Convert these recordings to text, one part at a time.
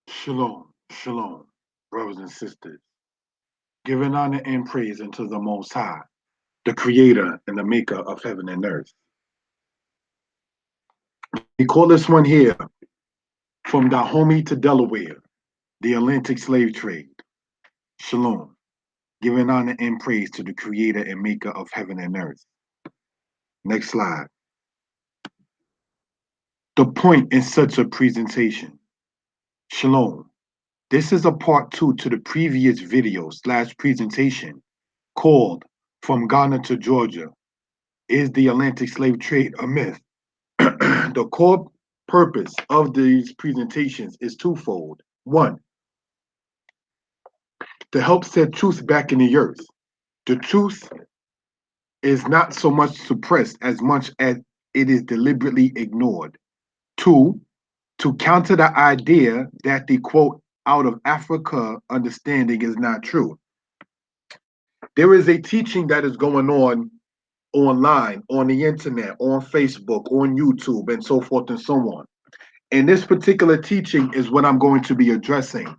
Shalom, shalom, brothers and sisters. Giving honor and praise unto the Most High, the Creator and the Maker of heaven and earth. We call this one here from Dahomey to Delaware, the Atlantic slave trade. Shalom. Giving honor and praise to the Creator and Maker of heaven and earth. Next slide. The point in such a presentation. Shalom. This is a part 2 to the previous video / presentation called From Ghana to Georgia. Is the Atlantic slave trade a myth? The core purpose of these presentations is twofold. One, to help set truth back in the earth. The truth is not so much suppressed as much as it is deliberately ignored. Two, to counter the idea that the quote out of Africa understanding is not true. There is a teaching that is going on online, on the internet, on Facebook, on YouTube, and so forth and so on. And this particular teaching is what I'm going to be addressing.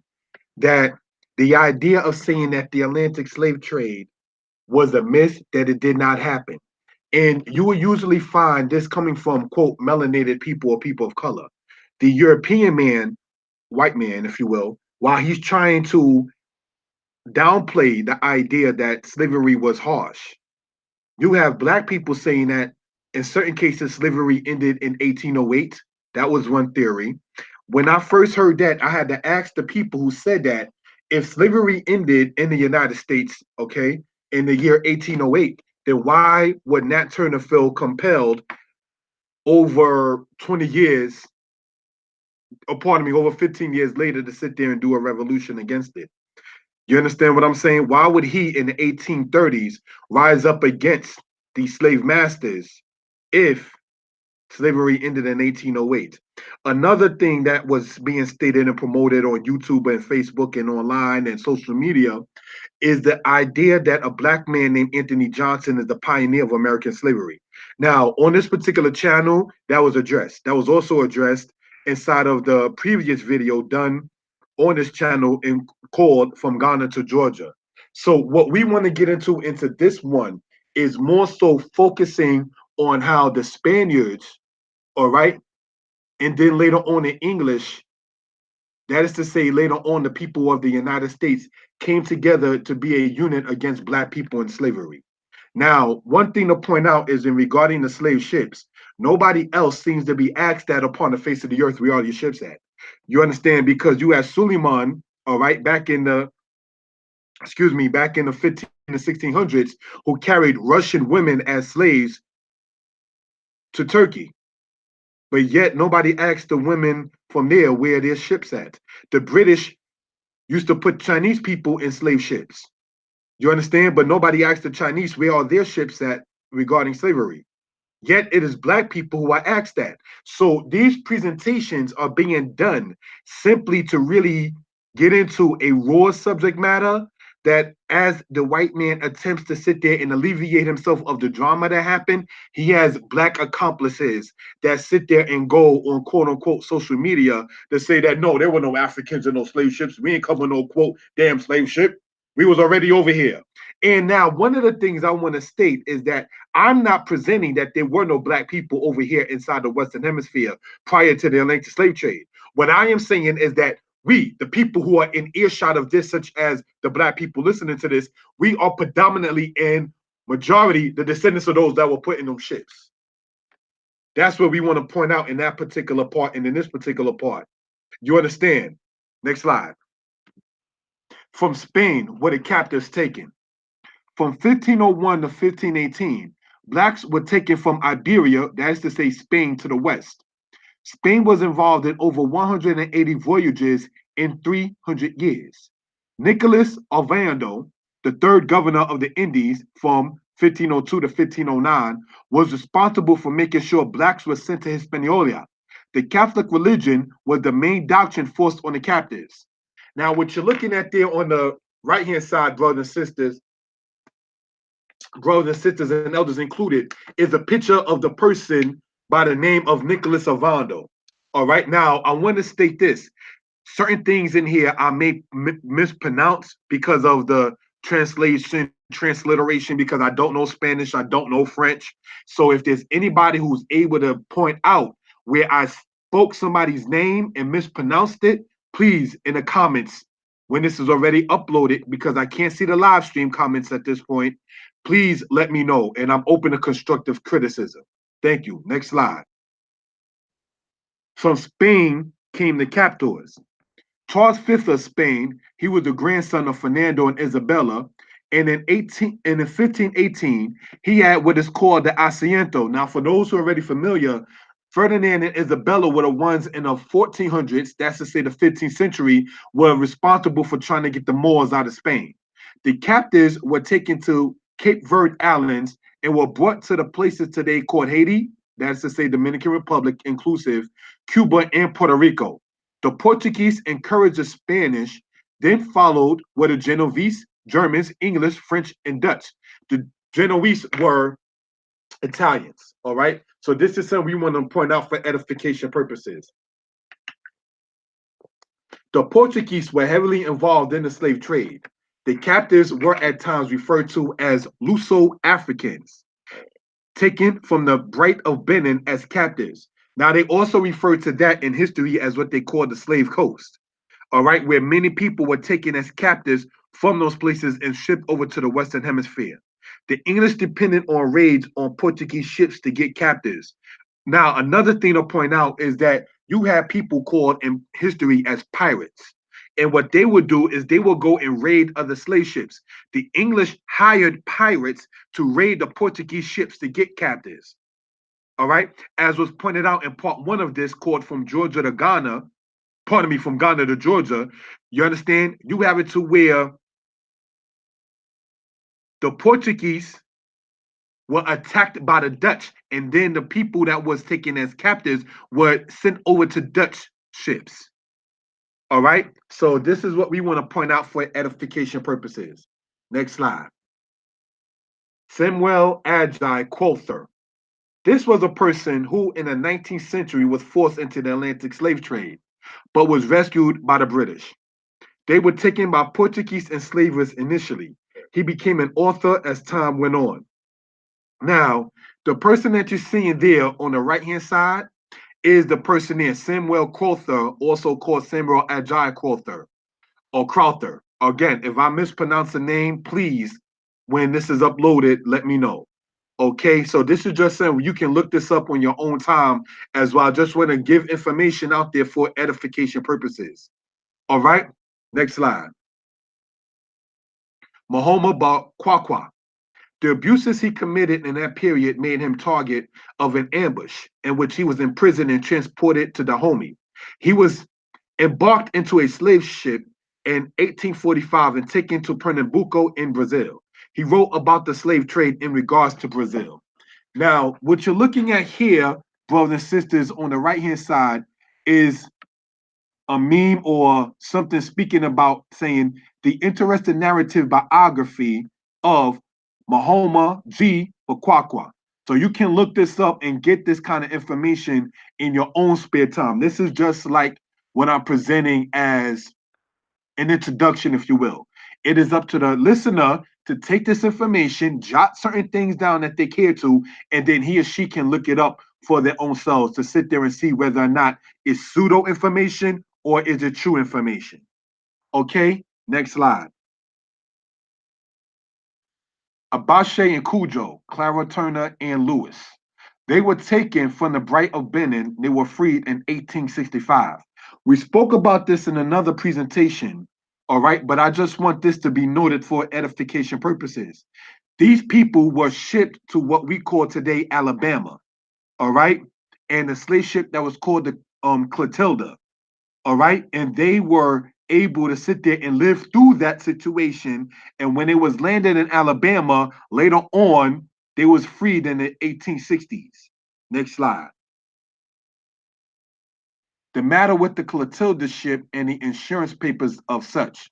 That the idea of saying that the Atlantic slave trade was a myth, that it did not happen. And you will usually find this coming from, quote, melanated people or people of color. The European man, white man, if you will, while he's trying to downplay the idea that slavery was harsh, you have black people saying that in certain cases, slavery ended in 1808. That was one theory. When I first heard that, I had to ask the people who said that if slavery ended in the United States, okay, in the year 1808, then why would Nat Turner feel compelled over 20 years, or pardon me, over 15 years later to sit there and do a revolution against it? You understand what I'm saying? Why would he in the 1830s rise up against these slave masters if slavery ended in 1808? Another thing that was being stated and promoted on YouTube and Facebook and online and social media is the idea that a black man named Anthony Johnson is the pioneer of American slavery. Now, on this particular channel, that was addressed. That was also addressed inside of the previous video done on this channel and called From Ghana to Georgia. So what we want to get into this one is more so focusing on how the Spaniards, all right, and then later on in English, that is to say, later on, the people of the United States came together to be a unit against black people in slavery. Now, one thing to point out is in regarding the slave ships, nobody else seems to be asked that upon the face of the earth, where are your ships at? You understand? Because you had Suleiman, all right, back in the 15 and 1600s, who carried Russian women as slaves to Turkey. But yet nobody asked the women from there where their ships at. The British used to put Chinese people in slave ships. You understand? But nobody asked the Chinese where are their ships at regarding slavery. Yet it is black people who are asked that. So these presentations are being done simply to really get into a raw subject matter that as the white man attempts to sit there and alleviate himself of the drama that happened, he has black accomplices that sit there and go on quote unquote social media to say that no, there were no Africans in no slave ships. We ain't coming no quote damn slave ship. We was already over here. And now one of the things I want to state is that I'm not presenting that there were no black people over here inside the Western Hemisphere prior to the Atlantic slave trade. What I am saying is that we, the people who are in earshot of this, such as the black people listening to this, we are predominantly in majority the descendants of those that were put in those ships. That's what we want to point out in that particular part and in this particular part. You understand? Next slide. From Spain, were the captives taken? From 1501 to 1518, blacks were taken from Iberia, that is to say Spain, to the west. Spain was involved in over 180 voyages in 300 years. Nicholas Ovando, the third governor of the Indies from 1502 to 1509, was responsible for making sure blacks were sent to Hispaniola. The Catholic religion was the main doctrine forced on the captives. Now, what you're looking at there on the right-hand side, brothers and sisters, brothers and sisters and elders included, is a picture of the person by the name of Nicholas Ovando. All right, now I want to state this. Certain things in here I may mispronounce because of the transliteration, because I don't know Spanish, I don't know French. So if there's anybody who's able to point out where I spoke somebody's name and mispronounced it, please in the comments when this is already uploaded, because I can't see the live stream comments at this point, please let me know, and I'm open to constructive criticism. Thank you. Next slide. From Spain came the captors. Charles V of Spain, he was the grandson of Fernando and Isabella, and in 1518, he had what is called the Asiento. Now, for those who are already familiar, Ferdinand and Isabella were the ones in the 1400s, that's to say the 15th century, were responsible for trying to get the Moors out of Spain. The captives were taken to Cape Verde Islands and were brought to the places today called Haiti, that's to say Dominican Republic inclusive, Cuba, and Puerto Rico. The Portuguese encouraged the Spanish, then followed were the Genoese, Germans, English, French, and Dutch. The Genoese were Italians, all right? So this is something we want to point out for edification purposes. The Portuguese were heavily involved in the slave trade. The captives were at times referred to as Luso-Africans, taken from the Bight of Benin as captives. Now, they also refer to that in history as what they call the slave coast, all right, where many people were taken as captives from those places and shipped over to the Western Hemisphere. The English depended on raids on Portuguese ships to get captives. Now, another thing to point out is that you have people called in history as pirates. And what they would do is they would go and raid other slave ships. The English hired pirates to raid the Portuguese ships to get captives. All right. As was pointed out in part one of this, called From Georgia to Ghana, pardon me, From Ghana to Georgia, you understand? You have it to where the Portuguese were attacked by the Dutch, and then the people that was taken as captives were sent over to Dutch ships. All right, so this is what we want to point out for edification purposes. Next slide. Samuel Agi Quother. This was a person who in the 19th century was forced into the Atlantic slave trade, but was rescued by the British. They were taken by Portuguese enslavers initially. He became an author as time went on. Now, the person that you're seeing there on the right-hand side is the person there, Samuel Quother, also called Samuel Agi Quother, or Crowther. Again, if I mispronounce the name, please, when this is uploaded, let me know. Okay, so this is just saying you can look this up on your own time as well. I just want to give information out there for edification purposes. All right, next slide. Mahoma Kwakwa. The abuses he committed in that period made him target of an ambush in which he was imprisoned and transported to Dahomey. He was embarked into a slave ship in 1845 and taken to Pernambuco in Brazil. He wrote about the slave trade in regards to Brazil. Now, what you're looking at here, brothers and sisters, on the right-hand side is a meme or something speaking about saying the interesting narrative biography of Mahoma G. Bakwakwa. So you can look this up and get this kind of information in your own spare time. This is just like what I'm presenting as an introduction, if you will. It is up to the listener to take this information, jot certain things down that they care to, and then he or she can look it up for their own selves to sit there and see whether or not it's pseudo information or is it true information. Okay, next slide. Abache and Cujo, Clara Turner and Lewis. They were taken from the Bight of Benin. They were freed in 1865. We spoke about this in another presentation, all right? But I just want this to be noted for edification purposes. These people were shipped to what we call today Alabama, all right? And the slave ship that was called the Clotilda, all right? And they were able to sit there and live through that situation. And when it was landed in Alabama, later on, they was freed in the 1860s. Next slide. The matter with the Clotilda ship and the insurance papers of such.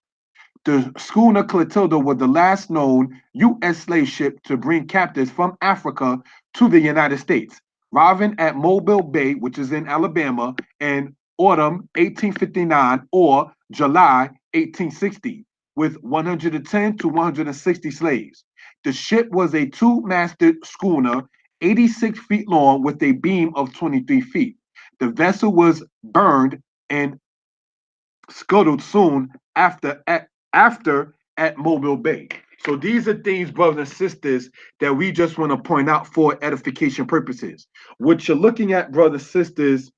The schooner Clotilda was the last known U.S. slave ship to bring captives from Africa to the United States, arriving at Mobile Bay, which is in Alabama, in autumn 1859 or July 1860, with 110 to 160 slaves. The ship was a two-masted schooner, 86 feet long, with a beam of 23 feet. The vessel was burned and scuttled soon after at Mobile Bay. So these are things, brothers and sisters, that we just want to point out for edification purposes. What you're looking at, brothers and sisters,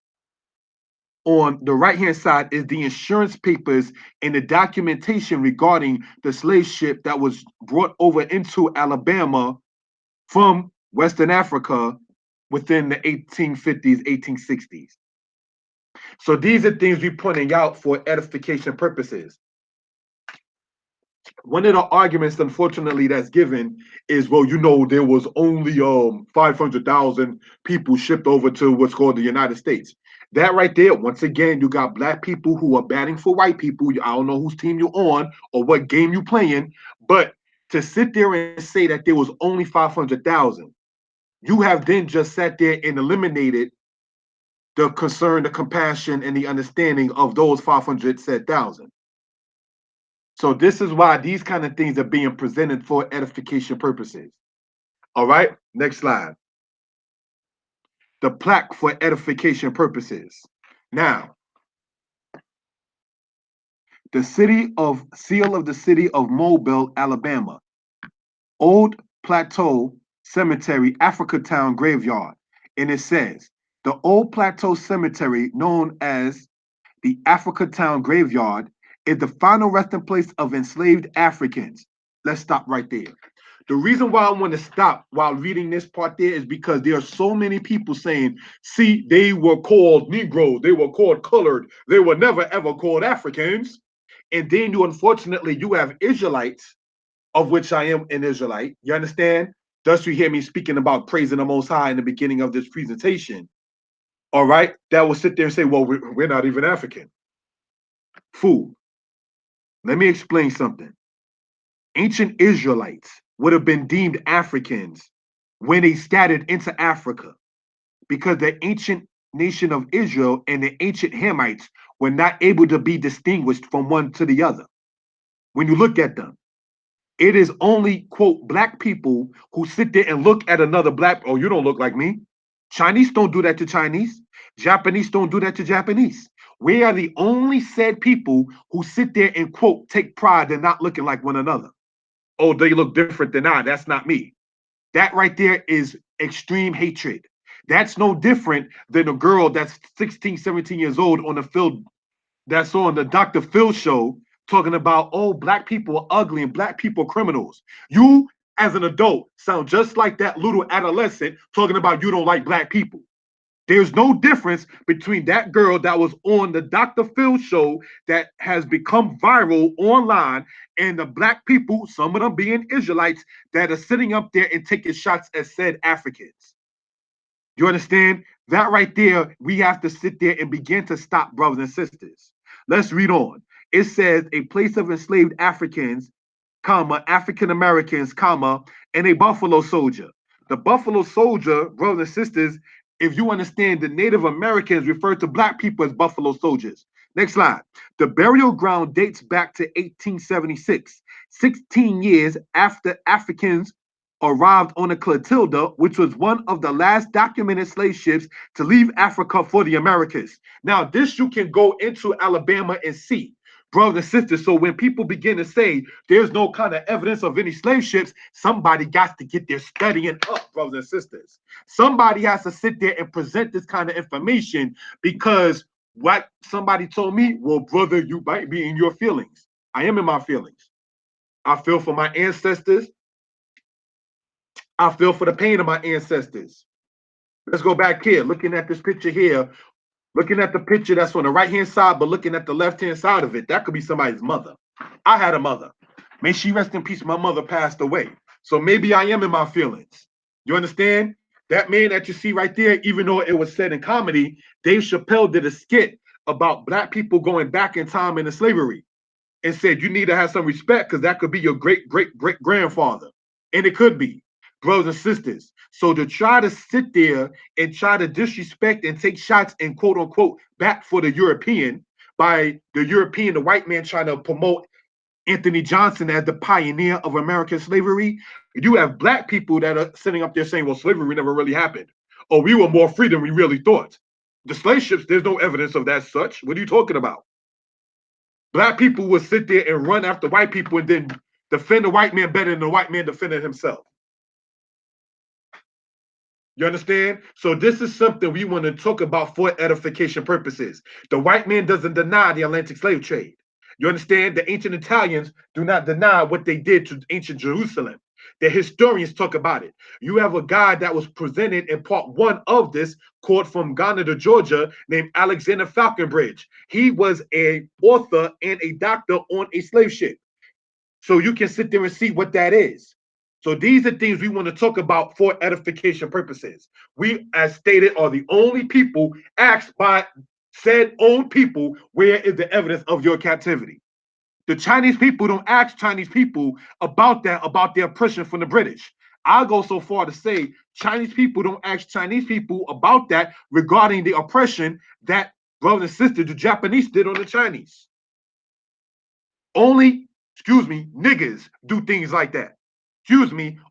on the right-hand side is the insurance papers and the documentation regarding the slave ship that was brought over into Alabama from Western Africa within the 1850s, 1860s. So these are things we're pointing out for edification purposes. One of the arguments, unfortunately, that's given is, well, there was only 500,000 people shipped over to what's called the United States. That right there, once again, you got black people who are batting for white people. I don't know whose team you're on or what game you're playing, but to sit there and say that there was only 500,000, you have then just sat there and eliminated the concern, the compassion, and the understanding of those 500,000. So this is why these kind of things are being presented for edification purposes. All right, next slide. The plaque for edification purposes. Now, the seal of the city of Mobile, Alabama, Old Plateau Cemetery, Africatown Graveyard. And it says, the Old Plateau Cemetery, known as the Africatown Graveyard, is the final resting place of enslaved Africans. Let's stop right there. The reason why I want to stop while reading this part there is because there are so many people saying, see, they were called Negroes, they were called colored, they were never ever called Africans. And then unfortunately, you have Israelites, of which I am an Israelite. You understand? Thus you hear me speaking about praising the Most High in the beginning of this presentation. All right? That will sit there and say, well, we're not even African. Fool. Let me explain something. Ancient Israelites would have been deemed Africans when they scattered into Africa, because the ancient nation of Israel and the ancient Hamites were not able to be distinguished from one to the other. When you look at them, it is only, quote, black people who sit there and look at another black, oh, you don't look like me. Chinese don't do that to Chinese. Japanese don't do that to Japanese. We are the only said people who sit there and, quote, take pride in not looking like one another. Oh, they look different than I. That's not me. That right there is extreme hatred. That's no different than a girl that's 16, 17 years old on the field that's on the Dr. Phil show talking about, oh, black people are ugly and black people are criminals. You, as an adult, sound just like that little adolescent talking about you don't like black people. There's no difference between that girl that was on the Dr. Phil show that has become viral online and the black people, some of them being Israelites, that are sitting up there and taking shots at said Africans. You understand? That right there, we have to sit there and begin to stop, brothers and sisters. Let's read on. It says, a place of enslaved Africans, comma, African Americans, comma, and a buffalo soldier. The buffalo soldier, brothers and sisters, if you understand, the Native Americans refer to black people as buffalo soldiers. Next slide. The burial ground dates back to 1876, 16 years after Africans arrived on the Clotilda, which was one of the last documented slave ships to leave Africa for the Americas. Now, this you can go into Alabama and see, brothers and sisters. So when people begin to say there's no kind of evidence of any slave ships, somebody got to get their studying up, brothers and sisters. Somebody has to sit there and present this kind of information, because what somebody told me, well, brother, you might be in your feelings. I am in my feelings. I feel for my ancestors. I feel for the pain of my ancestors. Let's go back here, looking at this picture here, looking at the picture that's on the right-hand side, but looking at the left-hand side of it, that could be somebody's mother. I had a mother. May she rest in peace. My mother passed away. So maybe I am in my feelings. You understand? That man that you see right there, even though it was said in comedy, Dave Chappelle did a skit about black people going back in time into slavery. and said, you need to have some respect because that could be your great-great-great-grandfather. And it could be, brothers and sisters. So to try to sit there and try to disrespect and take shots and quote unquote back for the European by the European, the white man trying to promote Anthony Johnson as the pioneer of American slavery, you have black people that are sitting up there saying, well, slavery never really happened. Or we were more free than we really thought. The slave ships, there's no evidence of that such. What are you talking about? Black people would sit there and run after white people and then defend the white man better than the white man defended himself. You understand? So this is something we want to talk about for edification purposes. The white man doesn't deny the Atlantic slave trade. You understand? The ancient Italians do not deny what they did to ancient Jerusalem. The historians talk about it. You have a guy that was presented in part one of this, called From Ghana to Georgia, named Alexander Falconbridge. He was an author and a doctor on a slave ship. So you can sit there and see what that is. So these are things we want to talk about for edification purposes. We, as stated, are the only people asked by said own people, where is the evidence of your captivity? The Chinese people don't ask Chinese people about that, about their oppression from the British. I'll go so far to say Chinese people don't ask Chinese people about that regarding the oppression that brothers and sisters, the Japanese did on the Chinese. Only, niggas do things like that.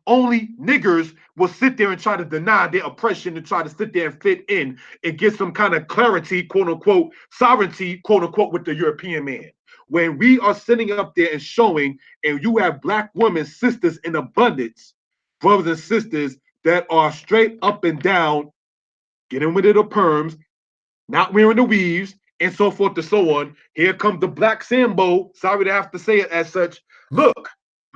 Only niggers will sit there and try to deny their oppression and try to sit there and fit in and get some kind of clarity, quote unquote, sovereignty, quote unquote, with the European man. When we are sitting up there and showing, and you have black women, sisters in abundance, brothers and sisters that are straight up and down, getting rid of the perms, not wearing the weaves, and so forth and so on. Here comes the black Sambo. Sorry to have to say it as such. Look,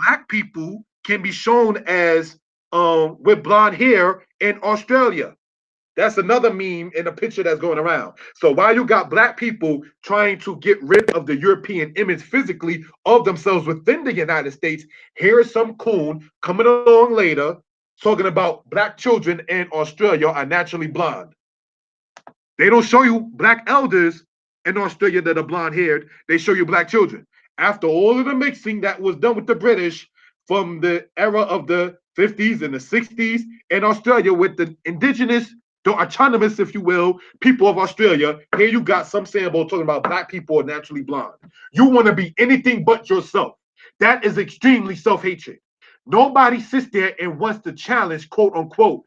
black people can be shown as with blonde hair in Australia. That's another meme in a picture that's going around. So while you got black people trying to get rid of the European image physically of themselves within the United States, here is some coon coming along later talking about black children in Australia are naturally blonde. They don't show you black elders in Australia that are blonde haired. They show you black children. After all of the mixing that was done with the British from the era of the 50s and the 60s in Australia with the indigenous, the autonomous, if you will, people of Australia, here you got some Sambo talking about black people are naturally blonde. You want to be anything but yourself. That is extremely self-hatred. Nobody sits there and wants to challenge, quote unquote,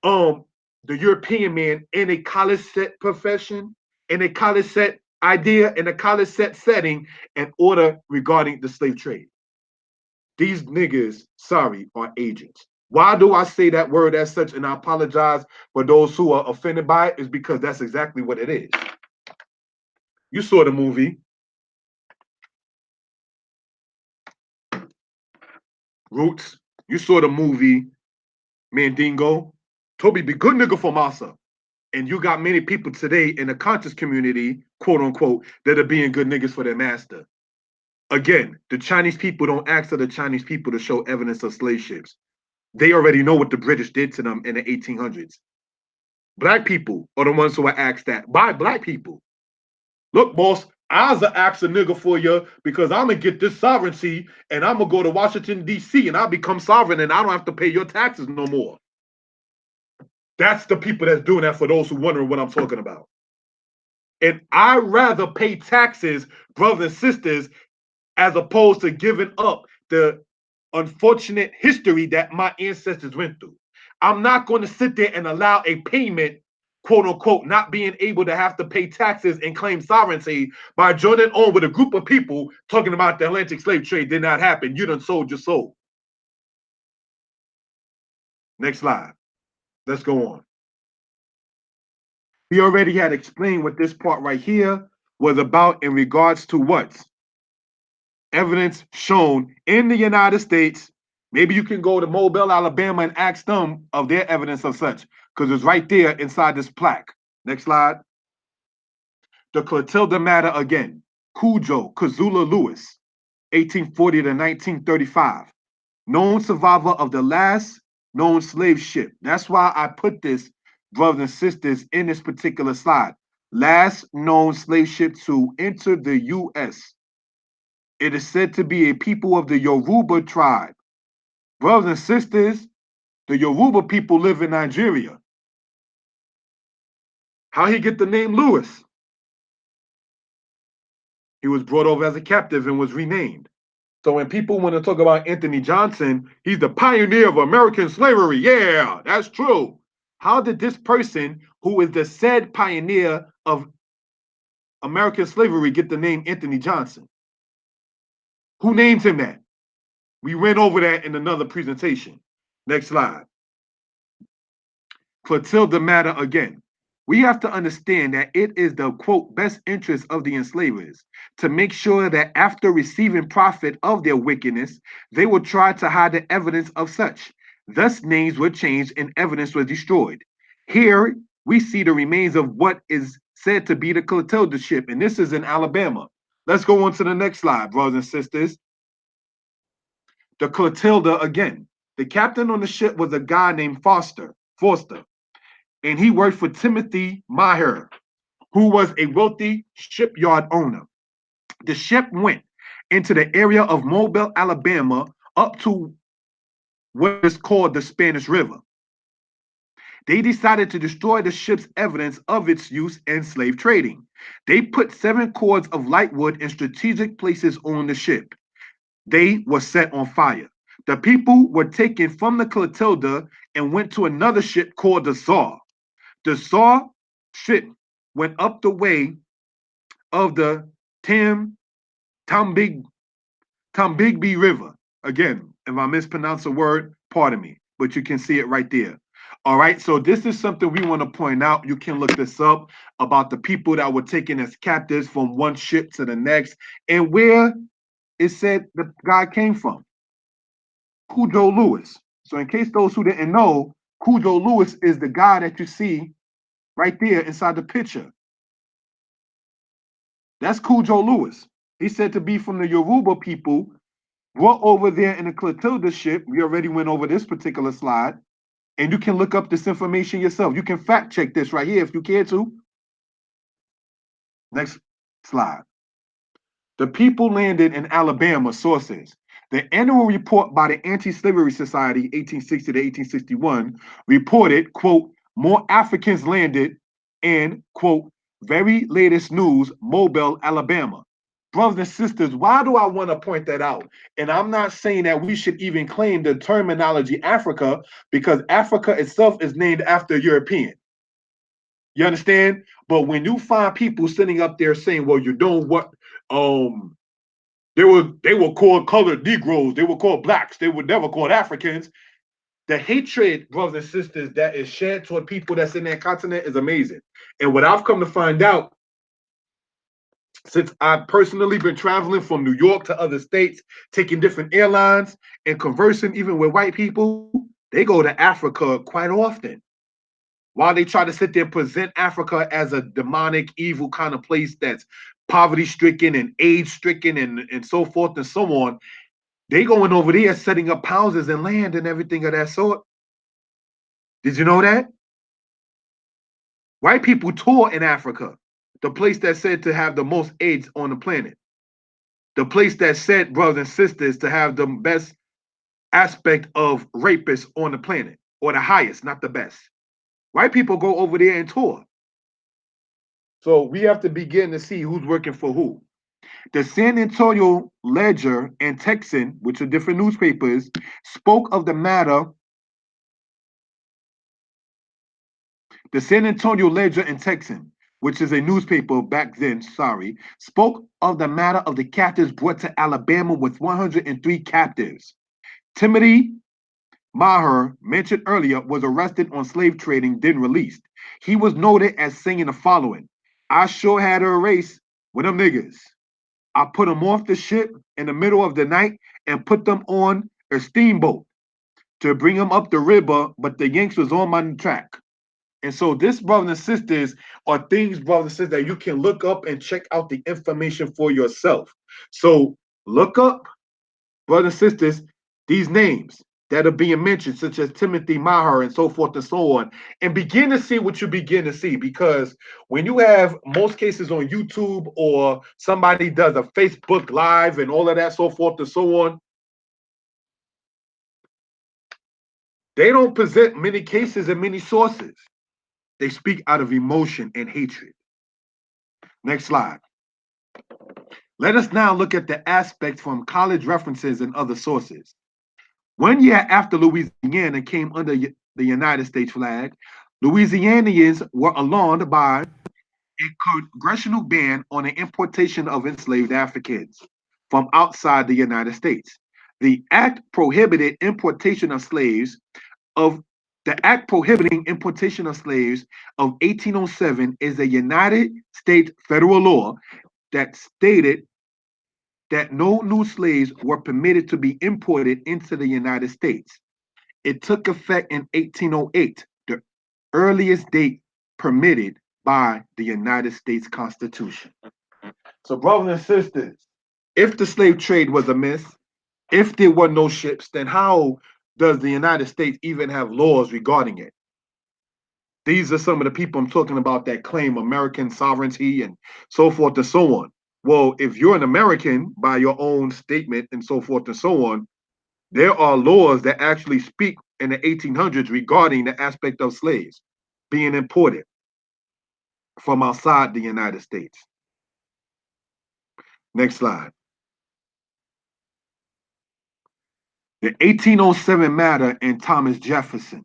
the European man in a college set profession, in a college set idea, in a college set setting, in order regarding the slave trade. These niggas, sorry, are agents. Why do I say that word as such? And I apologize for those who are offended by it, is because that's exactly what it is. You saw the movie. Roots. You saw the movie Mandingo. Toby be good nigga for massa. And you got many people today in the conscious community, quote unquote, that are being good niggas for their master. Again, the Chinese people don't ask for the Chinese people to show evidence of slave ships. They already know what the British did to them in the 1800s. Black people are the ones who are asked that by black people. Look, boss, I was ask a nigga for you because I'm gonna get this sovereignty and I'm gonna go to Washington, D.C. and I'll become sovereign and I don't have to pay your taxes no more. That's the people that's doing that, for those who wondering what I'm talking about. And I'd rather pay taxes, brothers and sisters, as opposed to giving up the unfortunate history that my ancestors went through. I'm not going to sit there and allow a payment, quote unquote, not being able to have to pay taxes and claim sovereignty by joining on with a group of people talking about the Atlantic slave trade did not happen. You done sold your soul. Next slide. Let's go on. We already had explained what this part right here was about in regards to what? Evidence shown in the United States. Maybe you can go to Mobile, Alabama and ask them of their evidence of such, because it's right there inside this plaque. Next slide. The Clotilda matter again. Kudo Lewis, 1840 to 1935. Known survivor of the last known slave ship. That's why I put this, brothers and sisters, in this particular slide. Last known slave ship to enter the U.S. It is said to be a people of the Yoruba tribe. Brothers and sisters, the Yoruba people live in Nigeria. How he get the name Lewis? He was brought over as a captive and was renamed. So when people want to talk about Anthony Johnson, he's the pioneer of American slavery. Yeah, that's true. How did this person, who is the said pioneer of American slavery, get the name Anthony Johnson? Who named him that? We went over that in another presentation. Next slide. Clotilda matter again. We have to understand that it is the, quote, best interest of the enslavers to make sure that after receiving profit of their wickedness, they will try to hide the evidence of such. Thus, names were changed and evidence was destroyed. Here, we see the remains of what is said to be the Clotilda ship, and this is in Alabama. Let's go on to the next slide, brothers and sisters. The Clotilda again. The captain on the ship was a guy named Forster. And he worked for Timothy Maher, who was a wealthy shipyard owner. The ship went into the area of Mobile, Alabama, up to what is called the Spanish River. They decided to destroy the ship's evidence of its use in slave trading. They put 7 cords of lightwood in strategic places on the ship. They were set on fire. The people were taken from the Clotilda and went to another ship called the Czar. The Czar ship went up the way of the Tombigbee River. Again, if I mispronounce a word, pardon me, but you can see it right there. All right, so this is something we want to point out. You can look this up about the people that were taken as captives from one ship to the next and where it said the guy came from. Kudo Lewis. So in case those who didn't know, Kudo Lewis is the guy that you see right there inside the picture. That's Kudo Lewis. He's said to be from the Yoruba people, brought over there in the Clotilda ship. We already went over this particular slide. And you can look up this information yourself. You can fact check this right here if you care to. Next slide. The people landed in Alabama. Sources. The annual report by the Anti-Slavery Society, 1860 to 1861, reported, quote, more Africans landed in, quote, very latest news, Mobile, Alabama. Brothers and sisters, why do I want to point that out? And I'm not saying that we should even claim the terminology Africa, because Africa itself is named after European. You understand? But when you find people sitting up there saying, well, you know what, they were called colored Negroes, they were called blacks, they were never called Africans. The hatred, brothers and sisters, that is shared toward people that's in that continent is amazing. And what I've come to find out, since I've personally been traveling from New York to other states, taking different airlines and conversing even with white people, they go to Africa quite often. While they try to sit there and present Africa as a demonic, evil kind of place that's poverty-stricken and age-stricken and so forth and so on, they going over there setting up houses and land and everything of that sort. Did you know that? White people tour in Africa, the place that's said to have the most AIDS on the planet. The place that's said, brothers and sisters, to have the best aspect of rapists on the planet, or the highest, not the best. White people go over there and tour. So we have to begin to see who's working for who. The San Antonio Ledger and Texan, which are different newspapers, spoke of the matter. The San Antonio Ledger and Texan, which is a newspaper back then, spoke of the matter of the captives brought to Alabama with 103 captives. Timothy Maher, mentioned earlier, was arrested on slave trading, then released. He was noted as saying the following: I sure had a race with them niggas. I put them off the ship in the middle of the night and put them on a steamboat to bring them up the river, but the Yanks was on my track. And so this, brothers and sisters, are things, brothers and sisters, that you can look up and check out the information for yourself. So look up, brothers and sisters, these names. that are being mentioned, such as Timothy Maher and so forth and so on, and begin to see what you begin to see. Because when you have most cases on YouTube or somebody does a Facebook Live and all of that, so forth and so on, they don't present many cases and many sources. They speak out of emotion and hatred. Next slide. Let us now look at the aspects from college references and other sources. 1 year after Louisiana came under the United States flag, Louisianians were alarmed by a congressional ban on the importation of enslaved Africans from outside the United States. The act prohibited importation of slaves of the Act prohibiting importation of slaves of 1807 is a United States federal law that stated that no new slaves were permitted to be imported into the United States. It took effect in 1808, the earliest date permitted by the United States Constitution. So, brothers and sisters, if the slave trade was a myth, if there were no ships, then how does the United States even have laws regarding it? These are some of the people I'm talking about that claim American sovereignty and so forth and so on. Well, if you're an American by your own statement and so forth and so on, there are laws that actually speak in the 1800s regarding the aspect of slaves being imported from outside the United States. Next slide. The 1807 matter and Thomas Jefferson.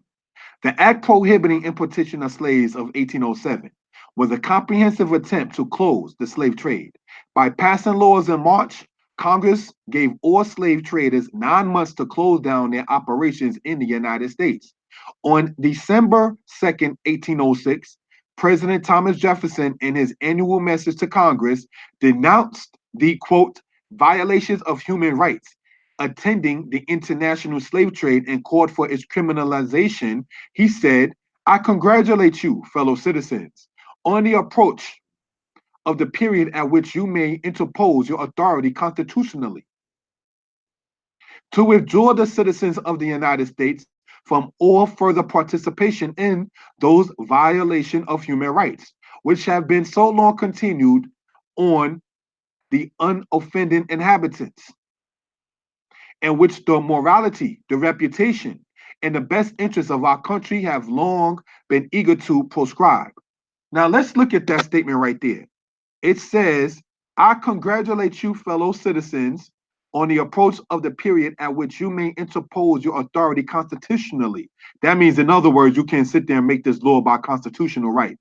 The act prohibiting importation of slaves of 1807 was a comprehensive attempt to close the slave trade. By passing laws in March, Congress gave all slave traders 9 months to close down their operations in the United States. On December 2nd, 1806, President Thomas Jefferson, in his annual message to Congress, denounced the quote, violations of human rights attending the international slave trade and called for its criminalization. He said, I congratulate you, fellow citizens, on the approach of the period at which you may interpose your authority constitutionally to withdraw the citizens of the United States from all further participation in those violations of human rights, which have been so long continued on the unoffending inhabitants, and which the morality, the reputation, and the best interests of our country have long been eager to proscribe. Now let's look at that statement right there. It says, I congratulate you, fellow citizens, on the approach of the period at which you may interpose your authority constitutionally. That means, in other words, you can sit there and make this law by constitutional right.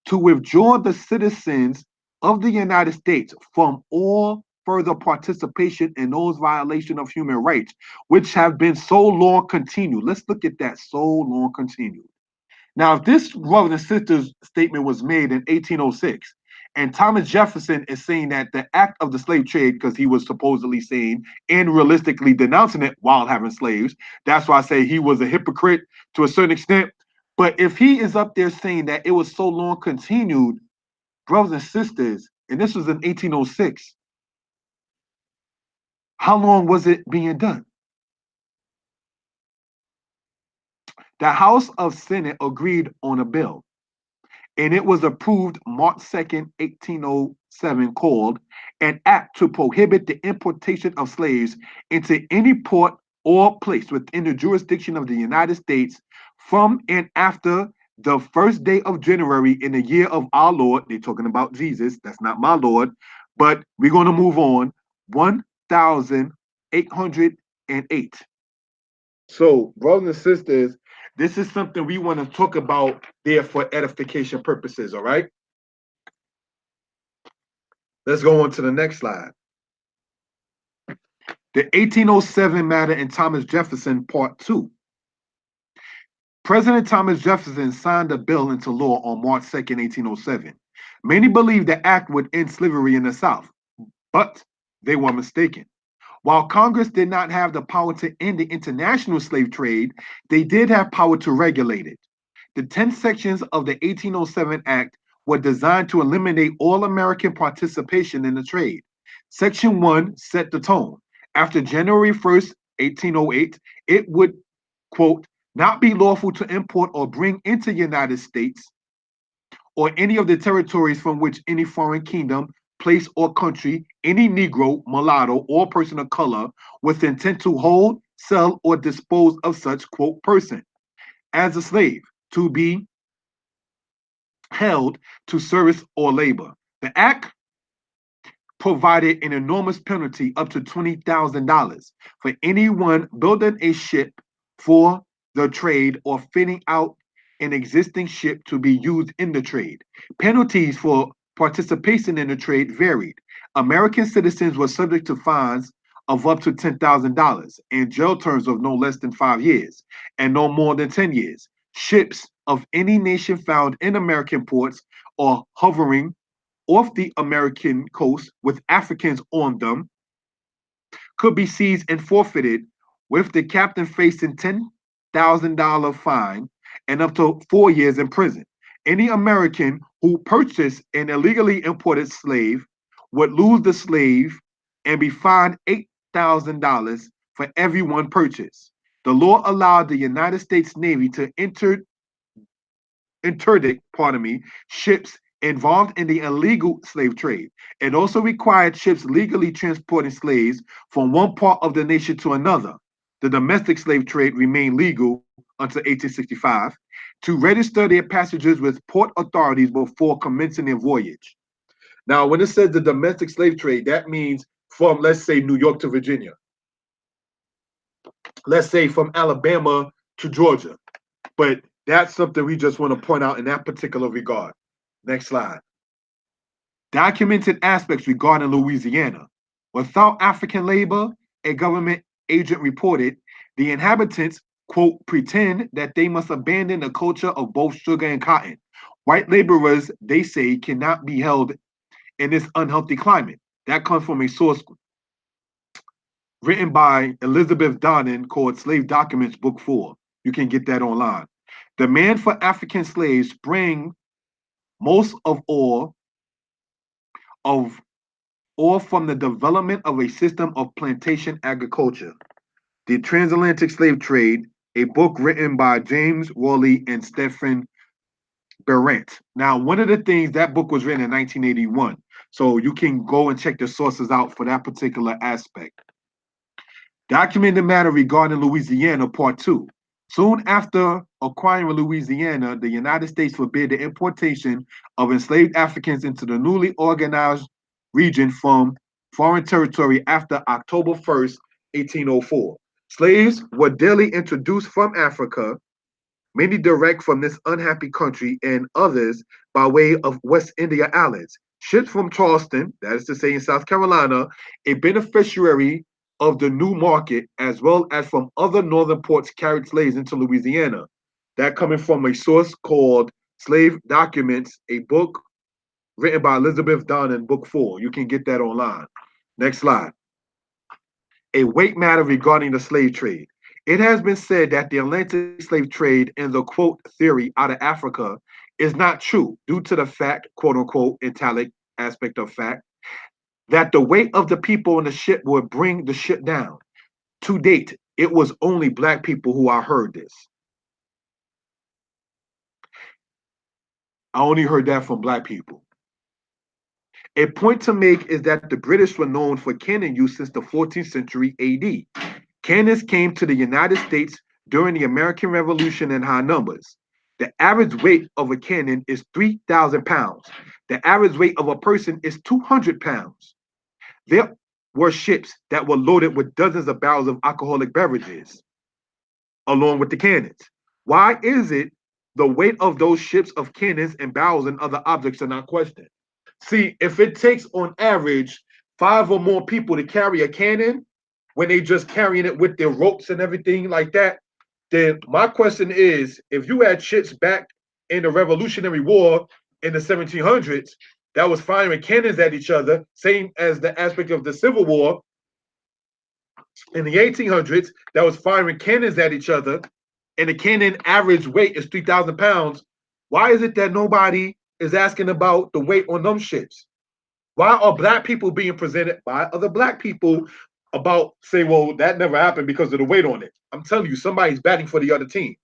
To withdraw the citizens of the United States from all further participation in those violations of human rights, which have been so long continued. Let's look at that, so long continued. Now, if this brothers and sisters statement was made in 1806, and Thomas Jefferson is saying that the act of the slave trade, because he was supposedly saying and realistically denouncing it while having slaves, that's why I say he was a hypocrite to a certain extent. But if he is up there saying that it was so long continued, brothers and sisters, and this was in 1806, how long was it being done? The House of Senate agreed on a bill, and it was approved March 2nd, 1807, called an act to prohibit the importation of slaves into any port or place within the jurisdiction of the United States from and after the first day of January in the year of our Lord. They're talking about Jesus. That's not my Lord. But we're going to move on. 1808. So, brothers and sisters, this is something we want to talk about there for edification purposes, all right? Let's go on to the next slide. The 1807 matter and Thomas Jefferson, part 2. President Thomas Jefferson signed a bill into law on March 2nd, 1807. Many believed the act would end slavery in the South, but they were mistaken. While Congress did not have the power to end the international slave trade, they did have power to regulate it. The 10 sections of the 1807 Act were designed to eliminate all American participation in the trade. Section 1 set the tone. After January 1st, 1808, it would quote, not be lawful to import or bring into the United States or any of the territories from which any foreign kingdom, place, or country, any Negro, mulatto, or person of color with intent to hold, sell, or dispose of such, quote, person as a slave to be held to service or labor. The act provided an enormous penalty up to $20,000 for anyone building a ship for the trade or fitting out an existing ship to be used in the trade. Penalties for participation in the trade varied. American citizens were subject to fines of up to $10,000 and jail terms of no less than 5 years and no more than 10 years. Ships of any nation found in American ports or hovering off the American coast with Africans on them could be seized and forfeited, with the captain facing $10,000 fine and up to 4 years in prison. Any American who purchased an illegally imported slave would lose the slave and be fined $8,000 for every one purchase. The law allowed the United States Navy to interdict, ships involved in the illegal slave trade. It also required ships legally transporting slaves from one part of the nation to another. The domestic slave trade remained legal until 1865 to register their passengers with port authorities before commencing their voyage. Now, when it says the domestic slave trade, that means from, let's say, New York to Virginia. Let's say from Alabama to Georgia. But that's something we just want to point out in that particular regard. Next slide. Documented aspects regarding Louisiana. Without African labor, a government agent reported, the inhabitants, quote, pretend that they must abandon the culture of both sugar and cotton. White laborers, they say, cannot be held in this unhealthy climate. That comes from a source written by Elizabeth Donnan called Slave Documents, Book 4. You can get that online. Demand for African slaves sprang most of all from the development of a system of plantation agriculture. The Transatlantic Slave Trade, a book written by James Worley and Stephen Barrett. Now, one of the things, that book was written in 1981, so you can go and check the sources out for that particular aspect. Documented matter regarding Louisiana, Part 2. Soon after acquiring Louisiana, the United States forbid the importation of enslaved Africans into the newly organized region from foreign territory after October 1st, 1804. Slaves were daily introduced from Africa, many direct from this unhappy country and others by way of West India Islands. Ships from Charleston, that is to say in South Carolina, a beneficiary of the new market, as well as from other northern ports, carried slaves into Louisiana. That coming from a source called Slave Documents, a book written by Elizabeth Donnan, Book 4. You can get that online. Next slide. A weight matter regarding the slave trade. It has been said that the Atlantic slave trade and the quote theory out of Africa is not true due to the fact, quote unquote, italic aspect of fact, that the weight of the people on the ship would bring the ship down. To date, it was only Black people who I heard this. I only heard that from Black people. A point to make is that the British were known for cannon use since the 14th century AD. Cannons came to the United States during the American Revolution in high numbers. The average weight of a cannon is 3,000 pounds. The average weight of a person is 200 pounds. There were ships that were loaded with dozens of barrels of alcoholic beverages, along with the cannons. Why is it the weight of those ships of cannons and barrels and other objects are not questioned? See, if it takes on average 5 or more people to carry a cannon, when they just carrying it with their ropes and everything like that, then my question is, if you had ships back in the Revolutionary War in the 1700s that was firing cannons at each other, same as the aspect of the Civil War in the 1800s that was firing cannons at each other, and the cannon average weight is 3,000 pounds, why is it that nobody is asking about the weight on them ships? Why are Black people being presented by other Black people about say, well, that never happened because of the weight on it. I'm telling you, somebody's batting for the other team.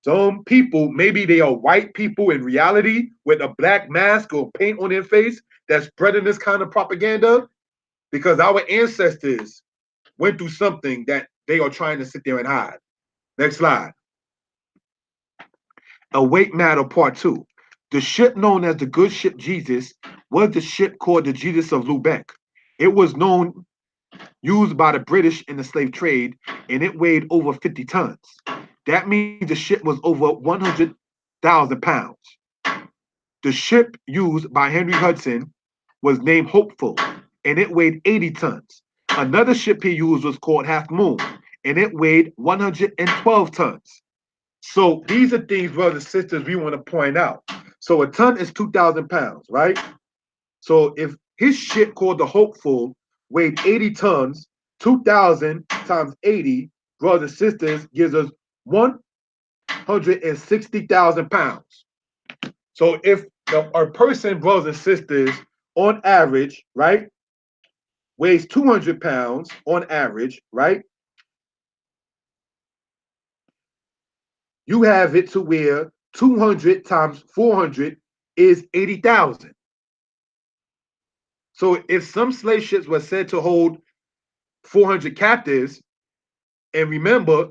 Some people, maybe they are white people in reality with a black mask or paint on their face that's spreading this kind of propaganda because our ancestors went through something that they are trying to sit there and hide. Next slide. A weight matter part 2. The ship known as the good ship Jesus was the ship called the Jesus of Lubeck. It was used by the British in the slave trade, and it weighed over 50 tons. That means the ship was over 100,000 pounds. The ship used by Henry Hudson was named Hopeful, and it weighed 80 tons. Another ship he used was called Half Moon, and it weighed 112 tons. So these are things, brothers and sisters, we want to point out. So a ton is 2,000 pounds, right? So if his ship called the Hopeful weighed 80 tons, 2,000 times 80, brothers and sisters, gives us 160,000 pounds. So if a person, brothers and sisters, on average, right, weighs 200 pounds on average, right, you have it to where 200 times 400 is 80,000. So if some slave ships were said to hold 400 captives, and remember,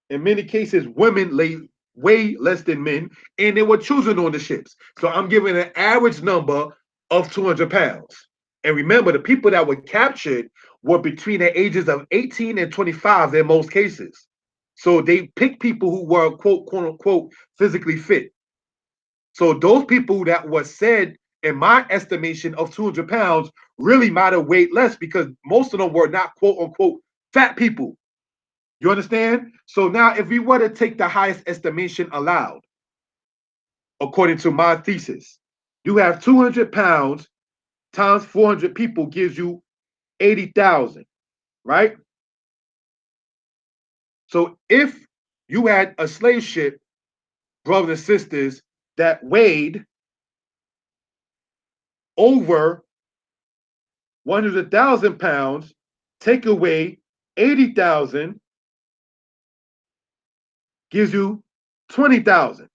in many cases, women lay way less than men, and there were children on the ships. So I'm giving an average number of 200 pounds. And remember, the people that were captured were between the ages of 18 and 25 in most cases. So they picked people who were, quote unquote, physically fit. So those people that were said, in my estimation, of 200 pounds really might have weighed less because most of them were not, quote unquote, fat people. You understand? So now if we were to take the highest estimation allowed, according to my thesis, you have 200 pounds times 400 people gives you 80,000, right? So if you had a slave ship, brothers and sisters, that weighed over 100,000 pounds, take away 80,000, gives you 20,000.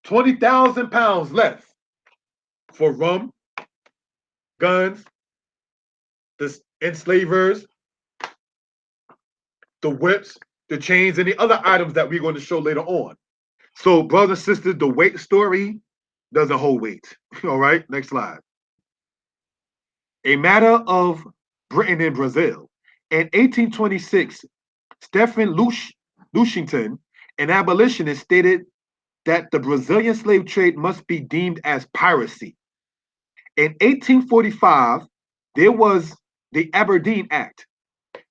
20,000 pounds left for rum, guns, the enslavers, the whips, the chains, and the other items that we're going to show later on. So, brothers and sisters, the weight story doesn't hold weight. All right, next slide. A matter of Britain and Brazil. In 1826, Stephen Lushington, an abolitionist, stated that the Brazilian slave trade must be deemed as piracy. In 1845, there was the Aberdeen Act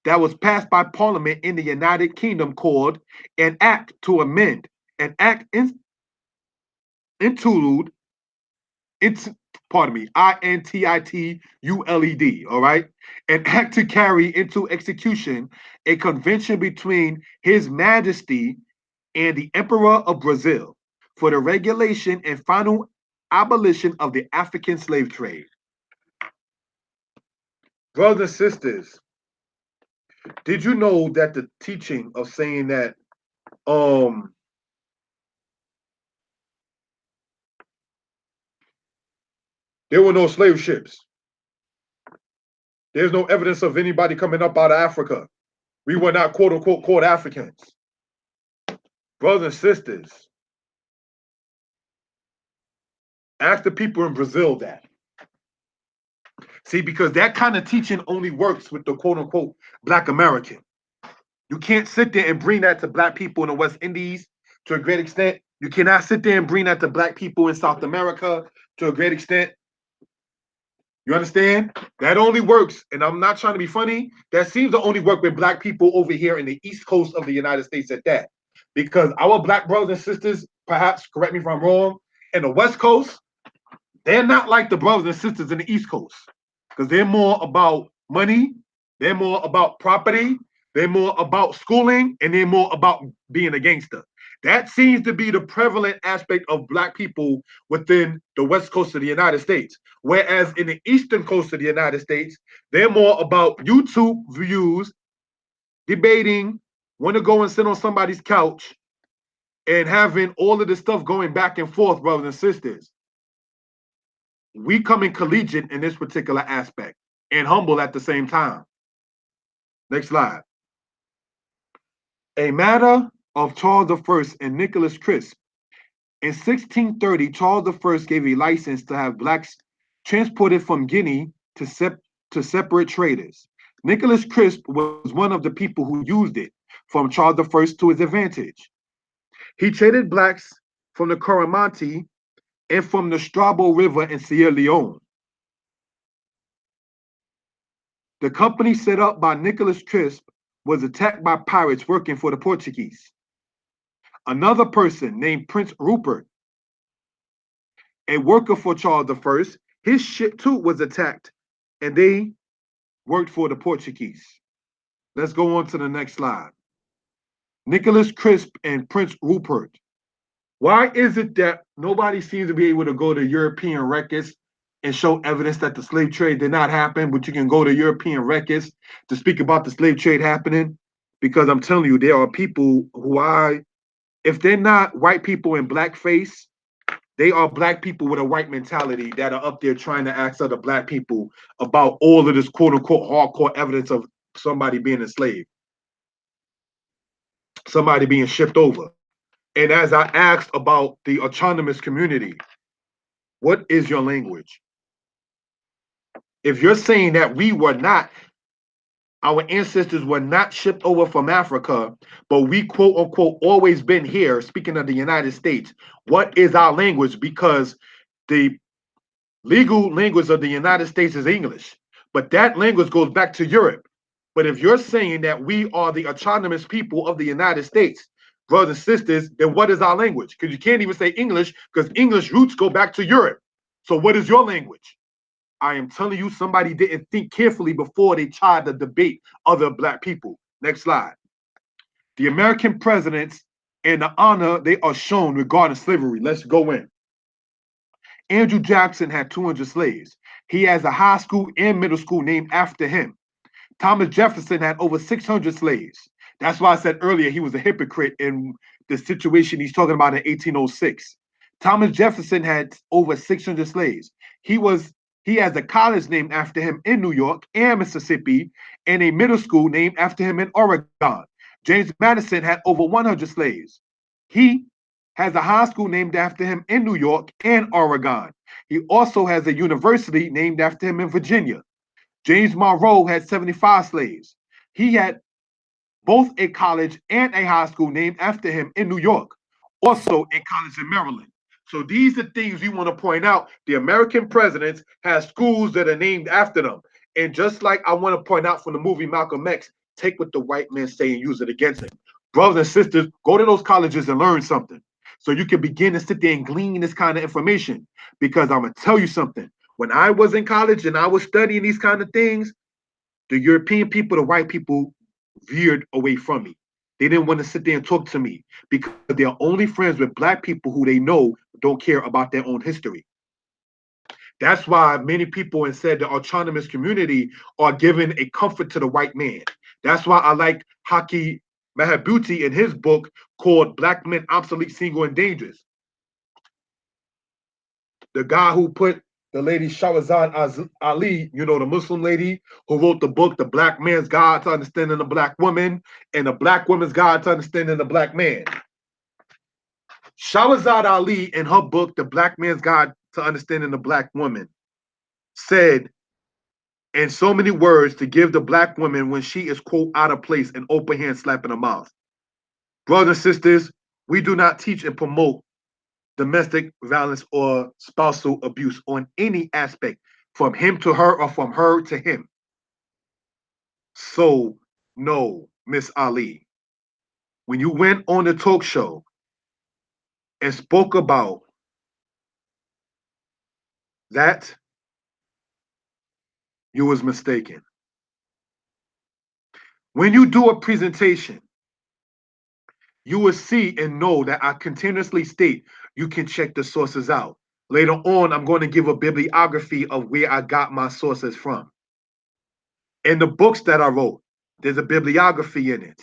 that was passed by Parliament in the United Kingdom called an Act to Amend, an Act intituled, INTITULED, all right? An Act to carry into execution a convention between His Majesty and the Emperor of Brazil for the regulation and final abolition of the African slave trade. Brothers and sisters, did you know that the teaching of saying that there were no slave ships? There's no evidence of anybody coming up out of Africa. We were not quote unquote called Africans. Brothers and sisters, ask the people in Brazil that. See, because that kind of teaching only works with the quote unquote Black American. You can't sit there and bring that to Black people in the West Indies to a great extent. You cannot sit there and bring that to Black people in South America to a great extent. You understand? That only works, and I'm not trying to be funny, that seems to only work with Black people over here in the East Coast of the United States at that. Because our Black brothers and sisters, perhaps, correct me if I'm wrong, in the West Coast, they're not like the brothers and sisters in the East Coast. Because they're more about money, they're more about property, they're more about schooling, and they're more about being a gangster. That seems to be the prevalent aspect of black people within the West Coast of the United States. Whereas in the Eastern Coast of the United States, they're more about YouTube views, debating, want to go and sit on somebody's couch, and having all of this stuff going back and forth, brothers and sisters. We come in collegiate in this particular aspect and humble at the same time. Next slide. A matter of Charles I and Nicholas Crisp. In 1630, Charles I gave a license to have blacks transported from Guinea to separate traders. Nicholas Crisp was one of the people who used it from Charles I to his advantage. He traded blacks from the Coromantee and from the Strabo River in Sierra Leone. The company set up by Nicholas Crisp was attacked by pirates working for the Portuguese. Another person named Prince Rupert, a worker for Charles I, his ship too was attacked, and they worked for the Portuguese. Let's go on to the next slide. Nicholas Crisp and Prince Rupert. Why is it that nobody seems to be able to go to European records and show evidence that the slave trade did not happen, but you can go to European records to speak about the slave trade happening? Because I'm telling you, there are people who if they're not white people in blackface, they are black people with a white mentality that are up there trying to ask other black people about all of this quote unquote hardcore evidence of somebody being enslaved, somebody being shipped over. And as I asked about the autonomous community, what is your language? If you're saying that our ancestors were not shipped over from Africa, but we quote unquote always been here, speaking of the United States, what is our language? Because the legal language of the United States is English, but that language goes back to Europe. But if you're saying that we are the autonomous people of the United States, brothers and sisters, then what is our language? Because you can't even say English, because English roots go back to Europe. So what is your language? I am telling you, somebody didn't think carefully before they tried to debate other black people. Next slide. The American presidents and the honor they are shown regarding slavery. Let's go in. Andrew Jackson had 200 slaves. He has a high school and middle school named after him. Thomas Jefferson had over 600 slaves. That's why I said earlier he was a hypocrite in the situation he's talking about in 1806. Thomas Jefferson had over 600 slaves. He has a college named after him in New York and Mississippi, and a middle school named after him in Oregon. James Madison had over 100 slaves. He has a high school named after him in New York and Oregon. He also has a university named after him in Virginia. James Monroe had 75 slaves. He had both a college and a high school named after him in New York, also a college in Maryland. So these are things we want to point out. The American presidents have schools that are named after them. And just like I want to point out from the movie Malcolm X, take what the white men say and use it against him. Brothers and sisters, go to those colleges and learn something. So you can begin to sit there and glean this kind of information. Because I'm going to tell you something. When I was in college and I was studying these kind of things, the European people, the white people veered away from me. They didn't want to sit there and talk to me because they're only friends with black people who they know don't care about their own history. That's why many people have said the autonomous community are giving a comfort to the white man. That's why I like Haki Mahabuti in his book called Black Men Obsolete, Single, and Dangerous. The guy who put the lady Shahrazad Ali, the Muslim lady who wrote the book, The Black Man's Guide to Understanding the Black Woman and The Black Woman's Guide to Understanding the Black Man. Shahrazad Ali, in her book, The Black Man's Guide to Understanding the Black Woman, said in so many words to give the black woman when she is, quote, out of place, an open hand slap in the mouth. Brothers and sisters, we do not teach and promote domestic violence or spousal abuse on any aspect, from him to her or from her to him. So, no, Miss Ali, when you went on the talk show and spoke about that, you was mistaken. When you do a presentation You will see and know that I continuously state you can check the sources out. Later on, I'm going to give a bibliography of where I got my sources from. In the books that I wrote, there's a bibliography in it.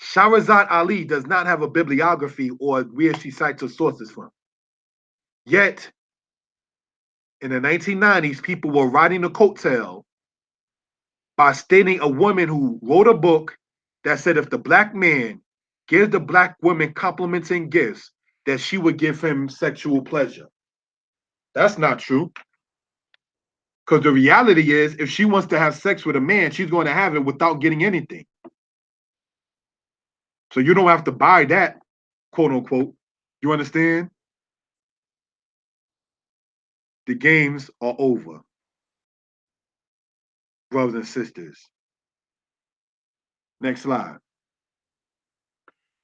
Shahrazad Ali does not have a bibliography or where she cites her sources from. Yet, in the 1990s, people were riding the coattail by stating a woman who wrote a book that said if the black man gives the black woman compliments and gifts, that she would give him sexual pleasure. That's not true. Because the reality is, if she wants to have sex with a man, she's going to have it without getting anything. So you don't have to buy that, quote unquote. You understand? The games are over, brothers and sisters. Next slide.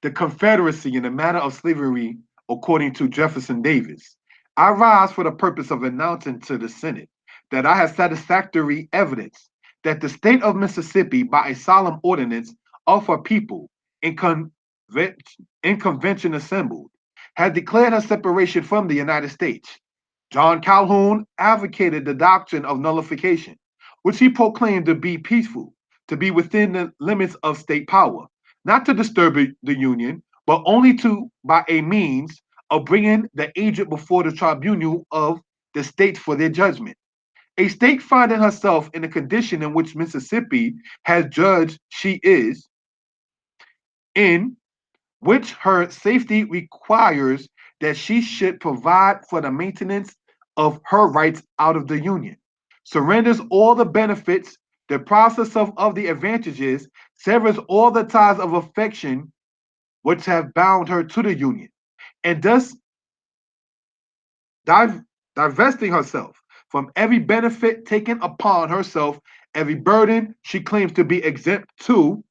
The Confederacy in the matter of slavery, according to Jefferson Davis. I rise for the purpose of announcing to the Senate that I have satisfactory evidence that the state of Mississippi, by a solemn ordinance of her people in convention assembled, has declared her separation from the United States. John Calhoun advocated the doctrine of nullification, which he proclaimed to be peaceful, to be within the limits of state power, not to disturb the Union, but only to by a means of bringing the agent before the tribunal of the states for their judgment. A state finding herself in the condition in which Mississippi has judged she is, in which her safety requires that she should provide for the maintenance of her rights out of the Union, surrenders all the benefits, deprives herself of the advantages, severs all the ties of affection which have bound her to the Union, and thus divesting herself from every benefit taken upon herself, every burden she claims to be exempt to,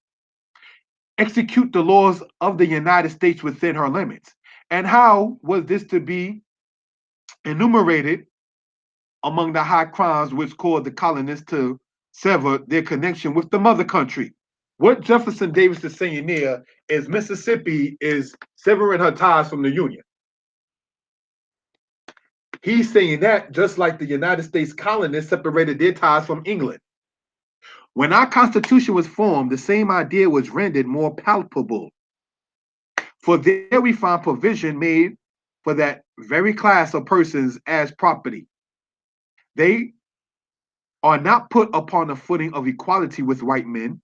execute the laws of the United States within her limits. And how was this to be enumerated among the high crimes which caused the colonists to sever their connection with the mother country? What Jefferson Davis is saying here is Mississippi is severing her ties from the Union. He's saying that just like the United States colonists separated their ties from England. When our Constitution was formed, the same idea was rendered more palpable. For there we find provision made for that very class of persons as property. They are not put upon a footing of equality with white men,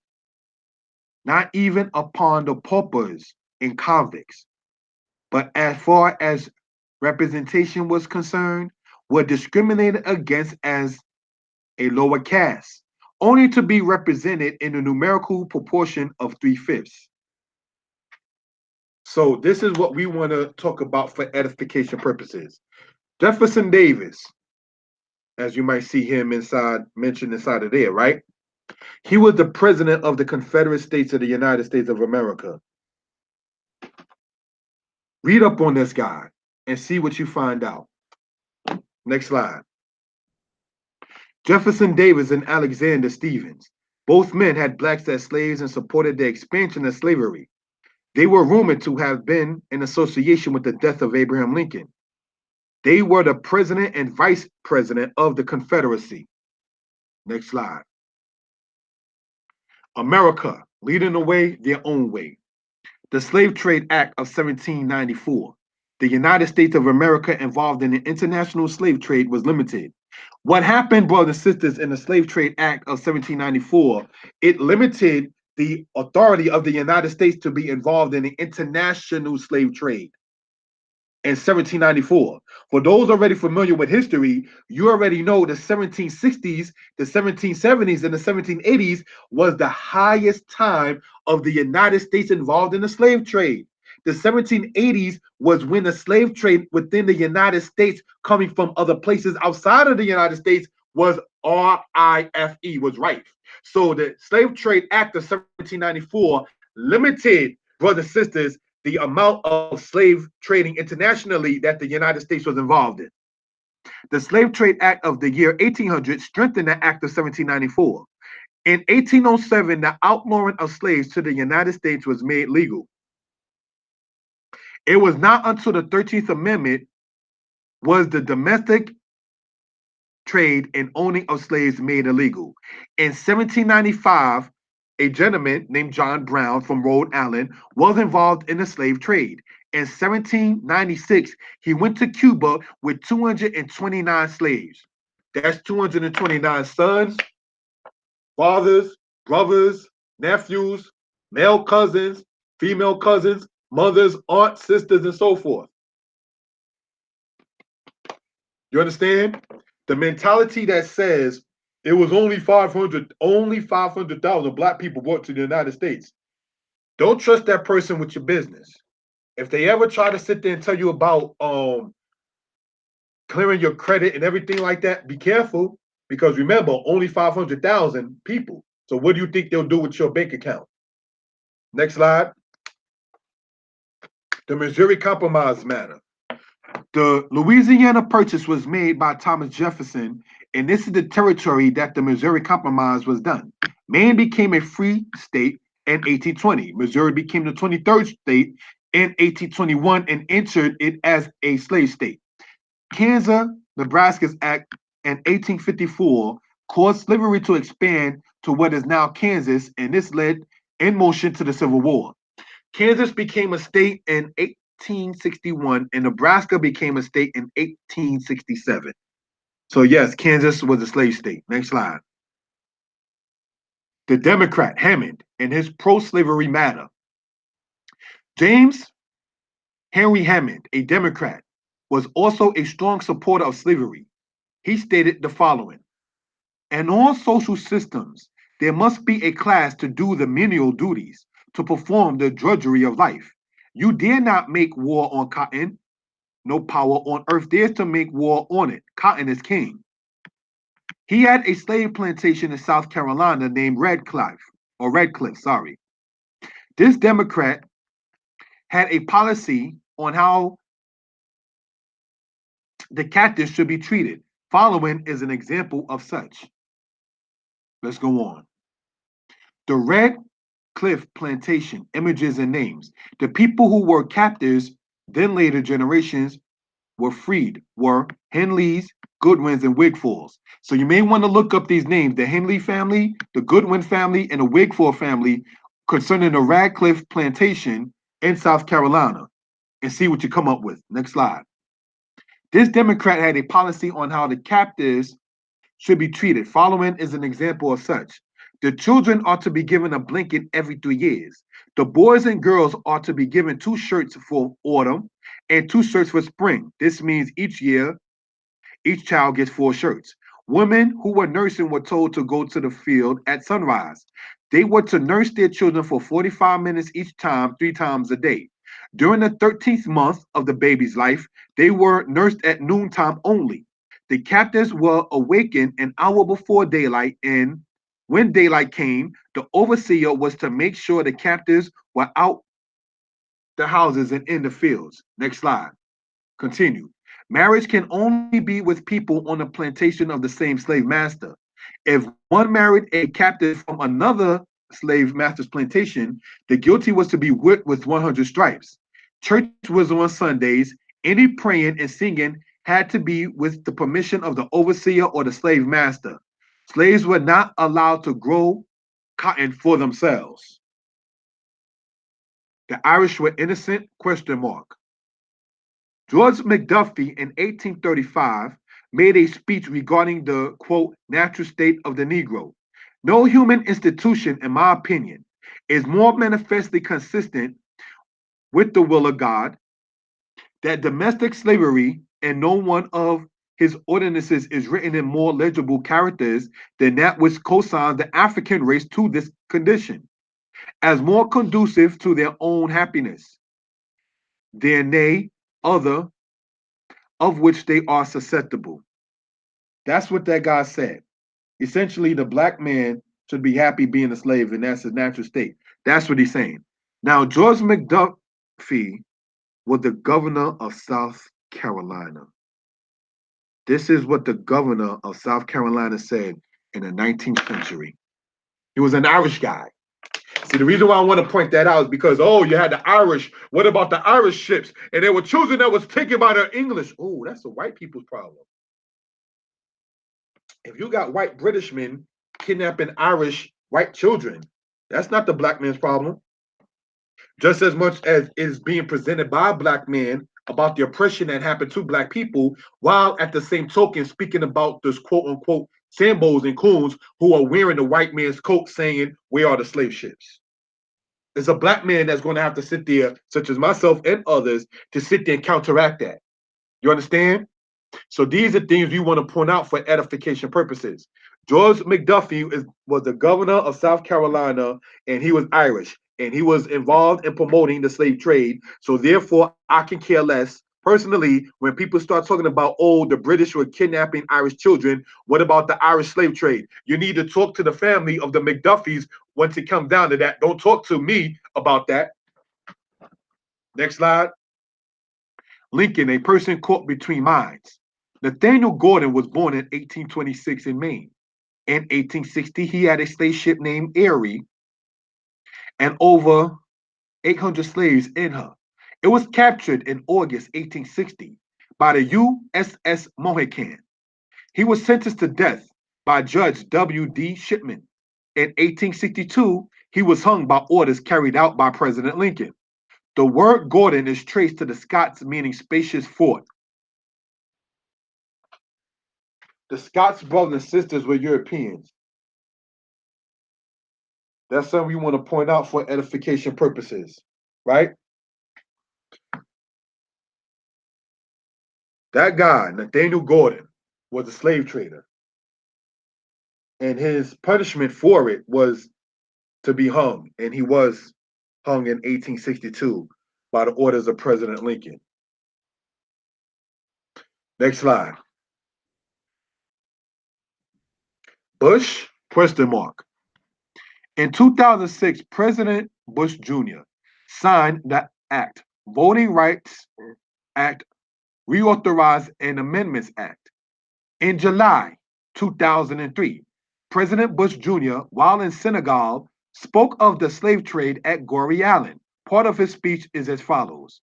not even upon the paupers and convicts, but as far as representation was concerned, were discriminated against as a lower caste, only to be represented in a numerical proportion of 3/5. So this is what we want to talk about for edification purposes. Jefferson Davis, as you might see him inside, mentioned inside of there, right? He was the president of the Confederate States of the United States of America. Read up on this guy and see what you find out. Next slide. Jefferson Davis and Alexander Stephens. Both men had blacks as slaves and supported the expansion of slavery. They were rumored to have been in association with the death of Abraham Lincoln. They were the president and vice president of the Confederacy. Next slide. America, leading the way their own way. The Slave Trade Act of 1794. The United States of America involved in the international slave trade was limited. What happened, brothers and sisters, in the Slave Trade Act of 1794, it limited the authority of the United States to be involved in the international slave trade in 1794. For those already familiar with history, you already know the 1760s, the 1770s, and the 1780s was the highest time of the United States involved in the slave trade. The 1780s was when the slave trade within the United States, coming from other places outside of the United States, was RIFE, was rife. So the Slave Trade Act of 1794 limited, brothers and sisters, the amount of slave trading internationally that the United States was involved in. The Slave Trade Act of the year 1800 strengthened the Act of 1794. In 1807, the outlawing of slaves to the United States was made legal. It was not until the 13th Amendment was the domestic trade and owning of slaves made illegal. In 1795, a gentleman named John Brown from Rhode Island was involved in the slave trade. In 1796, he went to Cuba with 229 slaves. That's 229 sons, fathers, brothers, nephews, male cousins, female cousins, mothers, aunts, sisters, and so forth. You understand? The mentality that says it was only 500,000 black people brought to the United States. Don't trust that person with your business. If they ever try to sit there and tell you about clearing your credit and everything like that, be careful, because remember, only 500,000 people. So what do you think they'll do with your bank account? Next slide. The Missouri Compromise matter. The Louisiana Purchase was made by Thomas Jefferson, and this is the territory that the Missouri Compromise was done. Maine became a free state in 1820. Missouri became the 23rd state in 1821 and entered it as a slave state. Kansas-Nebraska's Act in 1854 caused slavery to expand to what is now Kansas, and this led in motion to the Civil War. Kansas became a state in 1861, and Nebraska became a state in 1867. So yes, Kansas was a slave state. Next slide. The Democrat Hammond and his pro-slavery matter. James Henry Hammond, a Democrat, was also a strong supporter of slavery. He stated the following: in all social systems, there must be a class to do the menial duties, to perform the drudgery of life. You dare not make war on cotton. No power on earth dares to make war on it. Cotton is king. He had a slave plantation in South Carolina named Redcliffe, sorry. This Democrat had a policy on how the captives should be treated. Following is an example of such. Let's go on. The Red Cliff Plantation, images and names. The people who were captives, then later generations, were freed, were Henleys, Goodwins, and Wigfalls. So you may want to look up these names, the Henley family, the Goodwin family, and the Wigfall family concerning the Radcliffe Plantation in South Carolina, and see what you come up with. Next slide. This Democrat had a policy on how the captives should be treated. Following is an example of such. The children are to be given a blanket every 3 years. The boys and girls are to be given 2 shirts for autumn and 2 shirts for spring. This means each year, each child gets 4 shirts. Women who were nursing were told to go to the field at sunrise. They were to nurse their children for 45 minutes each time, 3 times a day. During the 13th month of the baby's life, they were nursed at noontime only. The captives were awakened an hour before daylight, and when daylight came, the overseer was to make sure the captives were out the houses and in the fields. Next slide. Continue. Marriage can only be with people on the plantation of the same slave master. If one married a captive from another slave master's plantation, the guilty was to be whipped with 100 stripes. Church was on Sundays. Any praying and singing had to be with the permission of the overseer or the slave master. Slaves were not allowed to grow cotton for themselves. The Irish were innocent? ? George McDuffie in 1835 made a speech regarding the, quote, natural state of the Negro. No human institution, in my opinion, is more manifestly consistent with the will of God that domestic slavery, and no one of his ordinances is written in more legible characters than that which cosigns the African race to this condition, as more conducive to their own happiness than they other of which they are susceptible. That's what that guy said. Essentially, the black man should be happy being a slave, and that's his natural state. That's what he's saying. Now, George McDuffie was the governor of South Carolina. This is what the governor of South Carolina said in the 19th century. He was an Irish guy. See, the reason why I want to point that out is because, oh, you had the Irish. What about the Irish ships? And they were children that was taken by the English. Oh, that's the white people's problem. If you got white British men kidnapping Irish white children, that's not the black man's problem. Just as much as is being presented by black men about the oppression that happened to black people, while at the same token speaking about those quote unquote Sambos and coons who are wearing the white man's coat saying, "Where are the slave ships?" There's a black man that's going to have to sit there, such as myself and others, to sit there and counteract that. You understand? So these are things we want to point out for edification purposes. George McDuffie was the governor of South Carolina, and he was Irish, and he was involved in promoting the slave trade. So therefore, I can care less. Personally, when people start talking about, oh, the British were kidnapping Irish children, what about the Irish slave trade? You need to talk to the family of the McDuffies once it comes down to that. Don't talk to me about that. Next slide. Lincoln, a person caught between minds. Nathaniel Gordon was born in 1826 in Maine. In 1860, he had a slave ship named Erie and over 800 slaves in her. It was captured in August 1860 by the USS Mohican. He was sentenced to death by Judge W.D. Shipman. In 1862, he was hung by orders carried out by President Lincoln. The word Gordon is traced to the Scots, meaning spacious fort. The Scots brothers and sisters were Europeans. That's something we want to point out for edification purposes, right? That guy, Nathaniel Gordon, was a slave trader. And his punishment for it was to be hung. And he was hung in 1862 by the orders of President Lincoln. Next slide. Bush, question mark. In 2006, President Bush Jr. signed the Act, Voting Rights Act, Reauthorized and Amendments Act. In July 2003, President Bush Jr., while in Senegal, spoke of the slave trade at Goree Island. Part of his speech is as follows.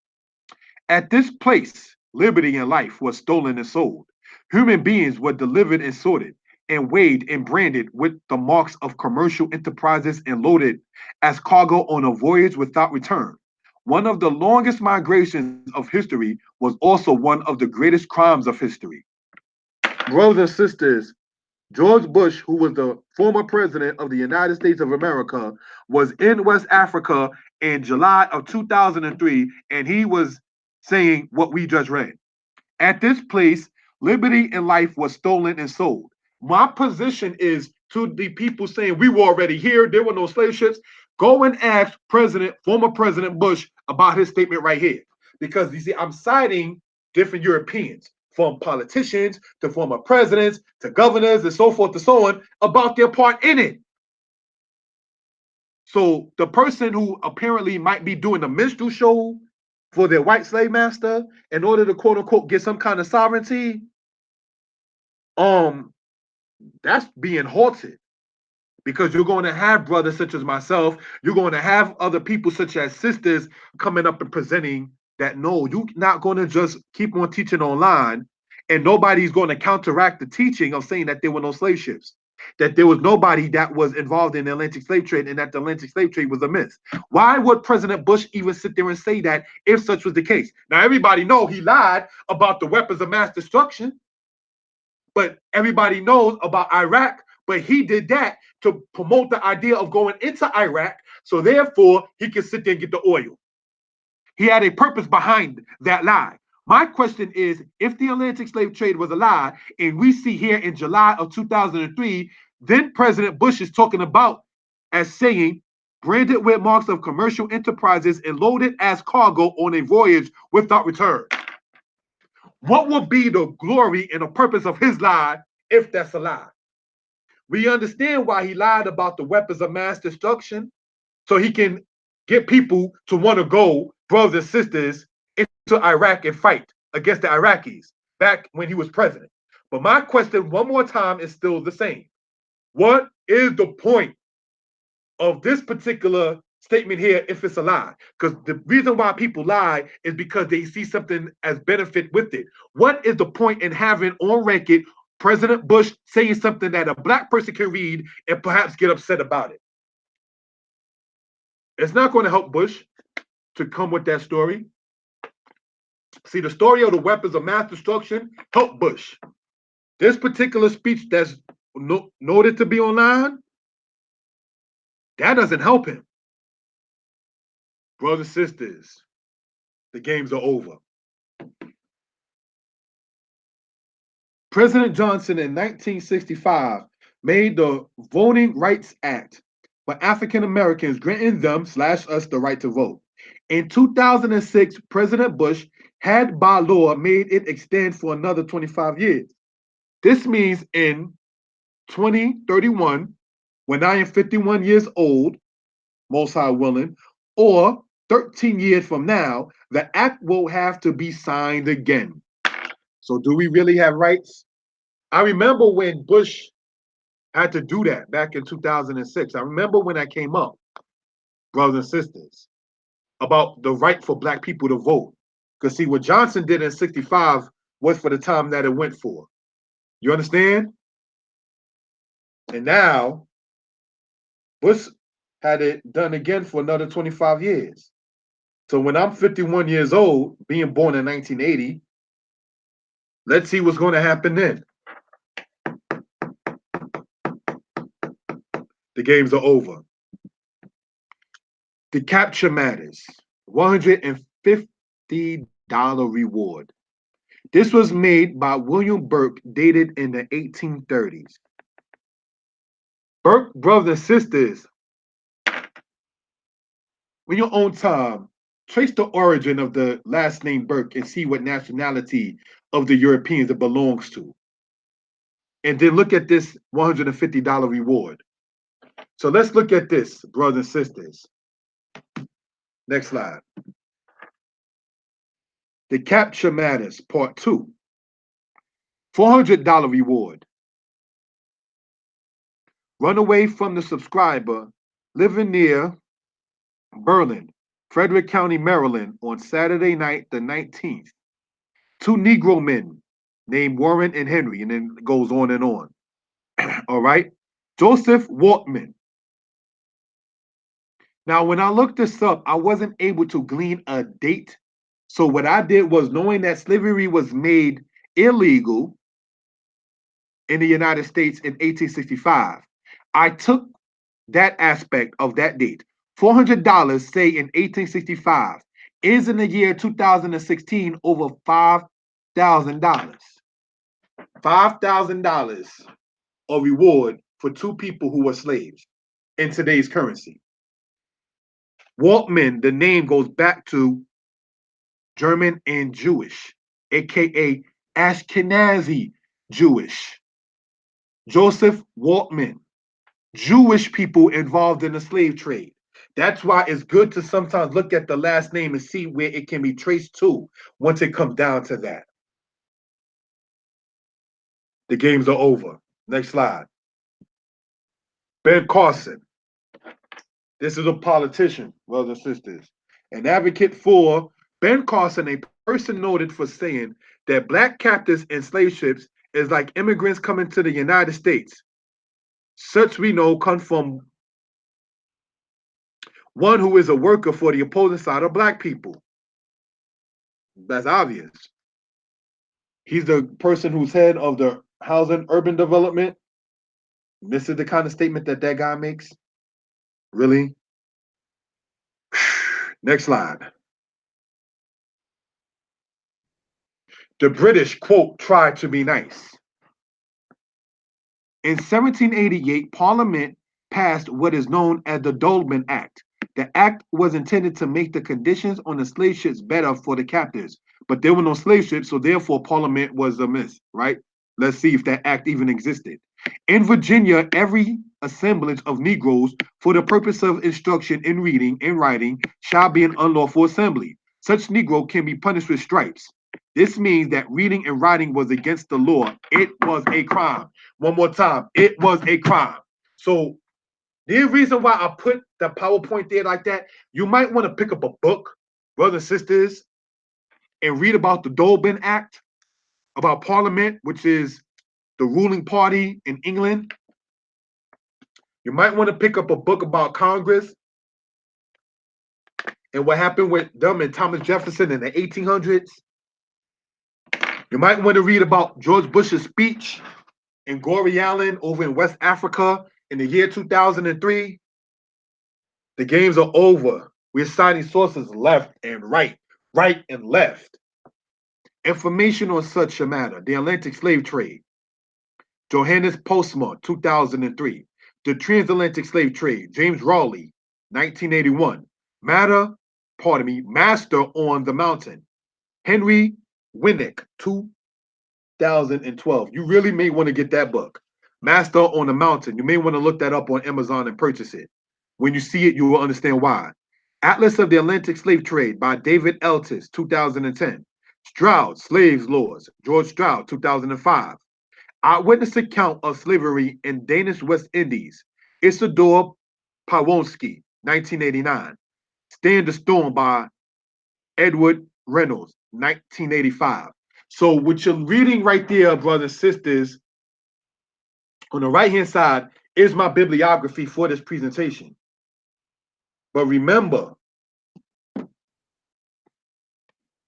At this place, liberty and life was stolen and sold. Human beings were delivered and sorted, and weighed and branded with the marks of commercial enterprises and loaded as cargo on a voyage without return. One of the longest migrations of history was also one of the greatest crimes of history. Brothers and sisters, George Bush, who was the former president of the United States of America, was in West Africa in July of 2003, and he was saying what we just read. At this place, liberty and life was stolen and sold. My position is to the people saying we were already here, there were no slave ships. Go and ask former President Bush about his statement right here. Because you see, I'm citing different Europeans, from politicians to former presidents to governors and so forth and so on, about their part in it. So the person who apparently might be doing a minstrel show for their white slave master in order to quote unquote get some kind of sovereignty, that's being halted. Because you're going to have brothers such as myself, you're going to have other people such as sisters coming up and presenting that no, you're not going to just keep on teaching online, and nobody's going to counteract the teaching of saying that there were no slave ships, that there was nobody that was involved in the Atlantic slave trade, and that the Atlantic slave trade was a myth. Why would President Bush even sit there and say that if such was the case? Now, everybody knows he lied about the weapons of mass destruction, but everybody knows about Iraq, but he did that to promote the idea of going into Iraq, so therefore he can sit there and get the oil. He had a purpose behind that lie. My question is, if the Atlantic slave trade was a lie, and we see here in July of 2003, then President Bush is talking about as saying, branded with marks of commercial enterprises and loaded as cargo on a voyage without return. What would be the glory and the purpose of his lie if that's a lie? We understand why he lied about the weapons of mass destruction, so he can get people to want to go, brothers and sisters, into Iraq and fight against the Iraqis back when he was president. But my question one more time is still the same. What is the point of this particular statement here if it's a lie. Because the reason why people lie is because they see something as benefit with it. What is the point in having on record President Bush saying something that a black person can read and perhaps get upset about it? It's not going to help Bush to come with that story. See, the story of the weapons of mass destruction helped Bush. This particular speech that's noted to be online, that doesn't help him. Brothers and sisters, the games are over. President Johnson in 1965 made the Voting Rights Act for African Americans, granting them / us the right to vote. In 2006, President Bush had by law made it extend for another 25 years. This means in 2031, when I am 51 years old, most high willing, or 13 years from now, the act will have to be signed again. So do we really have rights? I remember when Bush had to do that back in 2006. I remember when that came up, brothers and sisters, about the right for black people to vote. Because see, what Johnson did in 65 was for the time that it went for. You understand? And now, Bush had it done again for another 25 years. So when I'm 51 years old, being born in 1980, let's see what's going to happen then. The games are over. The capture matters. $150 reward. This was made by William Burke, dated in the 1830s. Burke, brothers and sisters, when your own time, trace the origin of the last name Burke and see what nationality of the Europeans it belongs to. And then look at this $150 reward. So let's look at this, brothers and sisters. Next slide. The capture matters, part 2. $400 reward. Run away from the subscriber living near Berlin, Frederick County, Maryland, on Saturday night, the 19th. 2 Negro men named Warren and Henry, and then it goes on and on. All right. Joseph Waltman. Now, when I looked this up, I wasn't able to glean a date. So what I did was, knowing that slavery was made illegal in the United States in 1865, I took that aspect of that date. $400, say in 1865, is in the year 2016 over $5,000. $5,000 a reward for 2 people who were slaves in today's currency. Waltman, the name goes back to German and Jewish, aka Ashkenazi Jewish. Joseph Waltman, Jewish people involved in the slave trade. That's why it's good to sometimes look at the last name and see where it can be traced to once it comes down to that. The games are over. Next slide. Ben Carson. This is a politician, brothers and sisters. An advocate for Ben Carson, a person noted for saying that black captives in slave ships is like immigrants coming to the United States. Such we know come from one who is a worker for the opposing side of black people. That's obvious. He's the person who's head of the housing urban development. This is the kind of statement that that guy makes. Really? Next slide. The British, quote, tried to be nice. In 1788, Parliament passed what is known as the Dolman Act. The act was intended to make the conditions on the slave ships better for the captives, but there were no slave ships, so therefore Parliament was amiss, right? Let's see if that act even existed. In Virginia, every assemblage of Negroes for the purpose of instruction in reading and writing shall be an unlawful assembly. Such Negro can be punished with stripes. This means that reading and writing was against the law. It was a crime. One more time, it was a crime. So The reason why I put the PowerPoint there like that, you might want to pick up a book, brothers and sisters, and read about the Dolben Act, about Parliament, which is the ruling party in England. You might want to pick up a book about Congress and what happened with them and Thomas Jefferson in the 1800s. You might want to read about George Bush's speech in Goree Island over in West Africa in the year 2003. The games are over. We're citing sources left and right, right and left. Information on such a matter. The Atlantic slave trade. Johannes Postma, 2003. The Transatlantic slave trade. James Raleigh, 1981. Master on the Mountain. Henry Winnick, 2012. You really may want to get that book. Master on the Mountain. You may want to look that up on Amazon and purchase it. When you see it, you will understand why. Atlas of the Atlantic Slave Trade by David Eltis, 2010. Stroud, Slaves Laws, George Stroud, 2005. Eyewitness Account of Slavery in Danish West Indies, Isidore Pawonski, 1989. Stand the Storm by Edward Reynolds, 1985. So what you're reading right there, brothers and sisters, on the right-hand side is my bibliography for this presentation. But remember,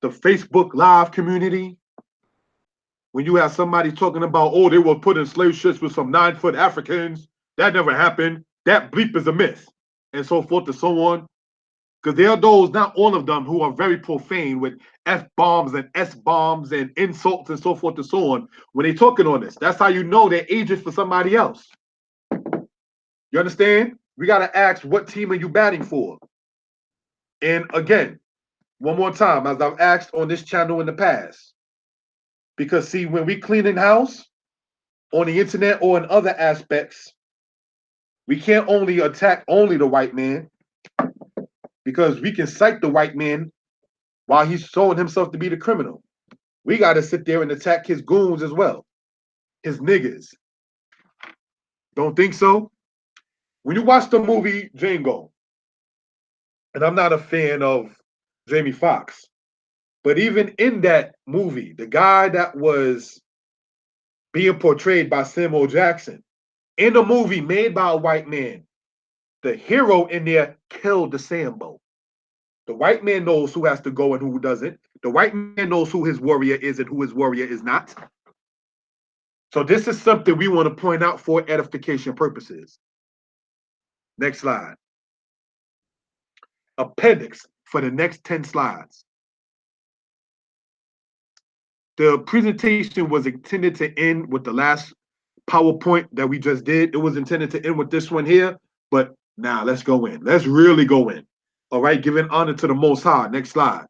the Facebook Live community, when you have somebody talking about, oh, they were put in slave ships with some 9-foot Africans, that never happened, that bleep is a myth, and so forth and so on. Because there are those, not all of them, who are very profane with F-bombs and S-bombs and insults and so forth and so on when they're talking on this. That's how you know they're agents for somebody else. You understand? We got to ask, what team are you batting for? And again, one more time, as I've asked on this channel in the past, because see, when we cleaning house on the internet or in other aspects, we can't only attack only the white man, because we can cite the white man while he's showing himself to be the criminal. We got to sit there and attack his goons as well, his niggas. Don't think so? When you watch the movie Django, and I'm not a fan of Jamie Foxx, but even in that movie, the guy that was being portrayed by Samuel Jackson, in a movie made by a white man, the hero in there killed the Sambo. The white man knows who has to go and who doesn't. The white man knows who his warrior is and who his warrior is not. So this is something we want to point out for edification purposes. Next slide. Appendix for the next 10 slides. The presentation was intended to end with the last PowerPoint that we just did. It was intended to end with this one here, but now let's go in. Let's really go in. All right, giving honor to the Most High. Next slide.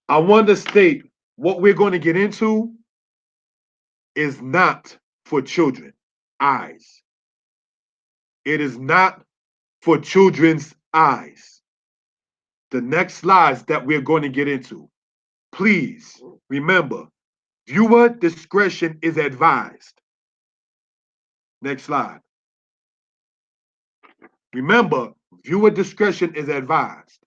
I want to state what we're going to get into is not for children eyes. It is not for children's eyes. The next slides that we're going to get into, please remember, viewer discretion is advised. Next slide. Remember, viewer discretion is advised.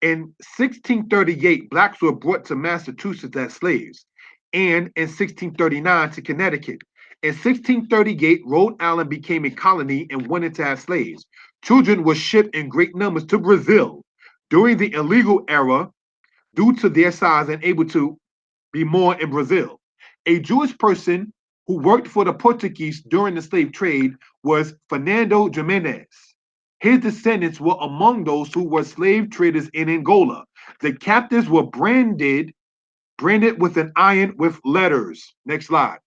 In 1638, blacks were brought to Massachusetts as slaves, and in 1639 to Connecticut. In 1638, Rhode Island became a colony and wanted to have slaves. Children were shipped in great numbers to Brazil during the illegal era due to their size and able to be more in Brazil. A Jewish person who worked for the Portuguese during the slave trade was Fernando Jimenez. His descendants were among those who were slave traders in Angola. The captives were branded with an iron with letters. Next slide.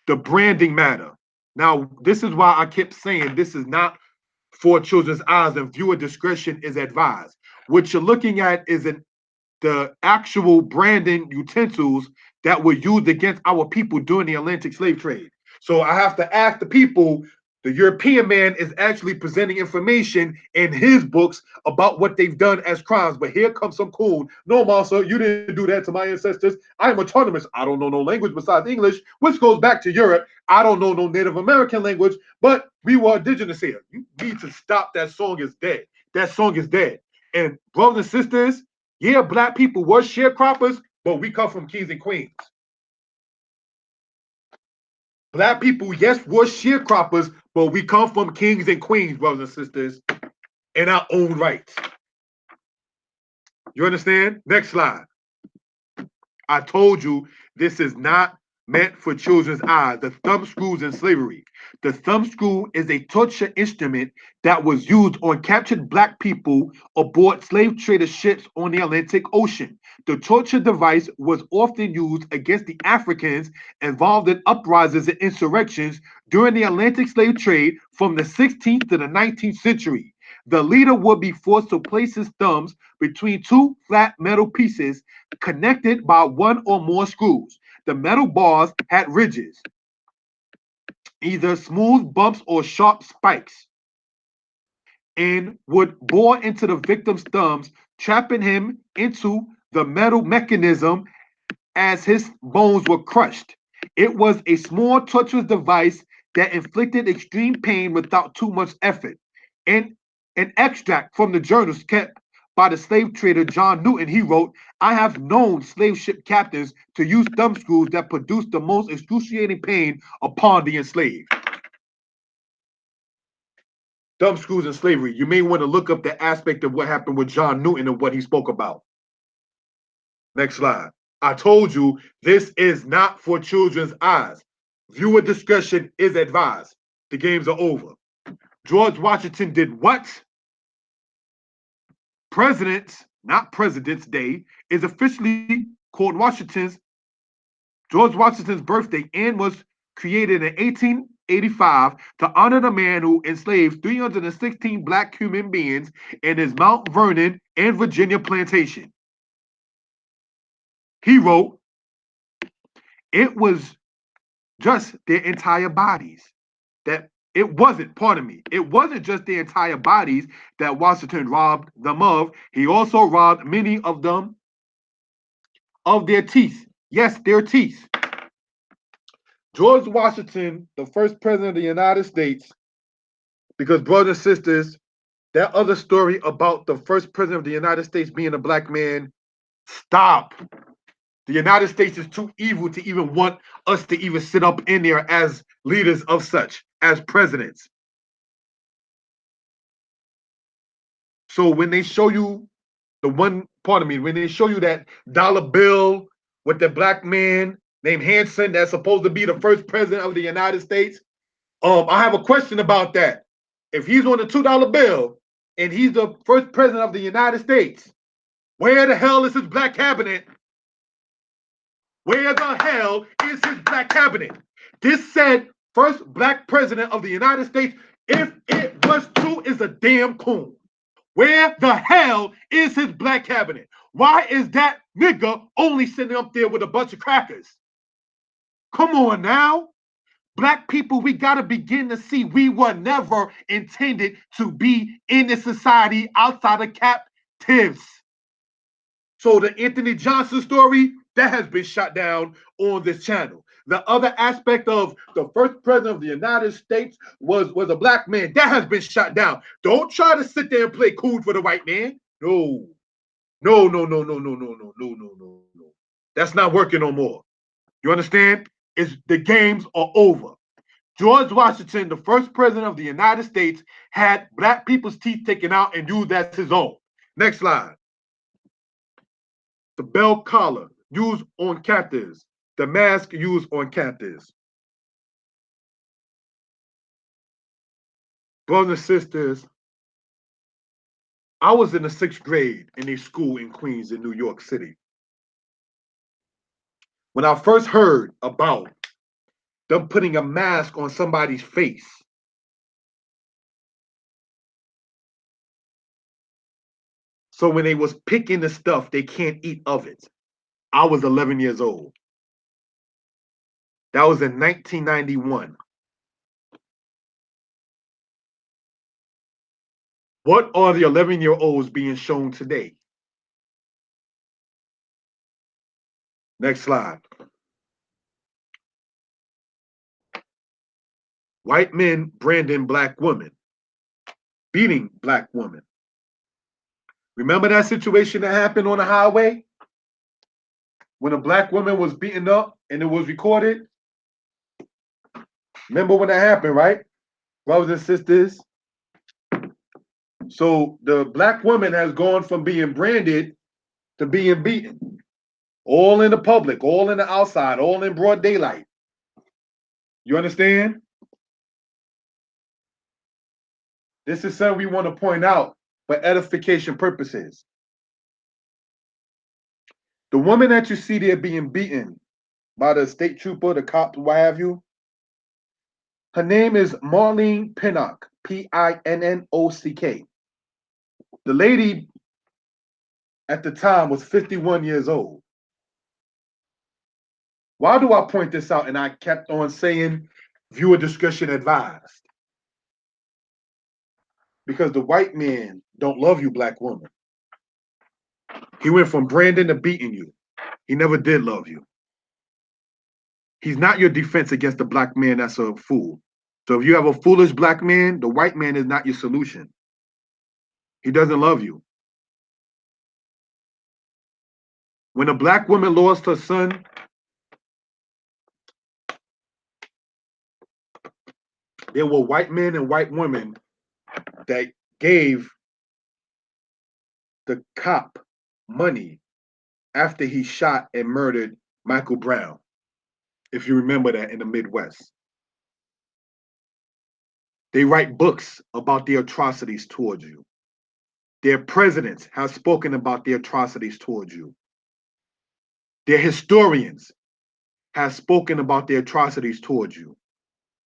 The branding matter. Now, this is why I kept saying this is not for children's eyes and viewer discretion is advised. What you're looking at is the actual branding utensils that were used against our people during the Atlantic slave trade. So I have to ask the people, The European man is actually presenting information in his books about what they've done as crimes. But here comes some cool. No, Marcel, you didn't do that to my ancestors. I am autonomous. I don't know no language besides English, which goes back to Europe. I don't know no Native American language, but we were indigenous here. You need to stop. That song is dead. That song is dead. And brothers and sisters, yeah, black people were sharecroppers, but we come from kings and queens. Black people, yes, were sharecroppers, but we come from kings and queens, brothers and sisters, in our own rights. You understand? Next slide. I told you this is not meant for children's eyes. The thumb screws in slavery. The thumb screw is a torture instrument that was used on captured black people aboard slave trader ships on the Atlantic Ocean. The torture device was often used against the Africans involved in uprisings and insurrections during the Atlantic slave trade from the 16th to the 19th century. The leader would be forced to place his thumbs between two flat metal pieces connected by one or more screws. The metal bars had ridges, either smooth bumps or sharp spikes, and would bore into the victim's thumbs, trapping him into the metal mechanism as his bones were crushed. It was a small, torturous device that inflicted extreme pain without too much effort. In an extract from the journals kept by the slave trader John Newton, he wrote, I have known slave ship captains to use thumb screws that produced the most excruciating pain upon the enslaved. Thumb screws in slavery. You may want to look up the aspect of what happened with John Newton and what he spoke about. Next slide. I told you this is not for children's eyes. Viewer discretion is advised. The games are over. George Washington did what? Not President's Day, is officially called George Washington's birthday and was created in 1885 to honor the man who enslaved 316 black human beings in his Mount Vernon and Virginia plantation. He wrote, it was just their entire bodies that it wasn't, pardon me, it wasn't just their entire bodies that Washington robbed them of. He also robbed many of them of their teeth. Yes, their teeth. George Washington, the first president of the United States, because brothers and sisters, that other story about the first president of the United States being a black man, stop. The United States is too evil to even want us to even sit up in there as leaders of such, as presidents. So when they show you when they show you that dollar bill with the black man named Hanson that's supposed to be the first president of the United States, I have a question about that. If he's on the $2 bill and he's the first president of the United States, where the hell is his black cabinet? Where the hell is his black cabinet? This said first black president of the United States. If it was true, is a damn coon. Where the hell is his black cabinet? Why is that nigga only sitting up there with a bunch of crackers? Come on now. Black people, we got to begin to see we were never intended to be in this society outside of captives. So the Anthony Johnson story, that has been shut down on this channel. The other aspect of the first president of the United States was a black man, that has been shut down. Don't try to sit there and play cool for the white man. No. No, no, no, no, no, no, no, no, no, no, no. That's not working no more. You understand? The games are over. George Washington, the first president of the United States, had black people's teeth taken out and used as his own. Next slide. The bell collar used on captives. The mask used on captives. Brothers and sisters, I was in the 6th grade in a school in Queens in New York City. When I first heard about them putting a mask on somebody's face, so when they was picking the stuff, they can't eat of it. I was 11 years old. That was in 1991. What are the 11-year-olds being shown today? Next slide. White men branding black women, beating black women. Remember that situation that happened on the highway when a black woman was beaten up and it was recorded? Remember when that happened, right? Brothers and sisters. So the black woman has gone from being branded to being beaten. All in the public, all in the outside, all in broad daylight. You understand? This is something we want to point out for edification purposes. The woman that you see there being beaten by the state trooper, the cop, what have you, her name is Marlene Pinnock, Pinnock. The lady at the time was 51 years old. Why do I point this out? And I kept on saying viewer discretion advised. Because the white man don't love you, black woman. He went from branding to beating you. He never did love you. He's not your defense against the black man that's a fool. So if you have a foolish black man, the white man is not your solution. He doesn't love you. When a black woman lost her son, there were white men and white women that gave the cop money after he shot and murdered Michael Brown, if you remember that in the Midwest. They write books about the atrocities towards you. Their presidents have spoken about the atrocities towards you. Their historians have spoken about the atrocities towards you.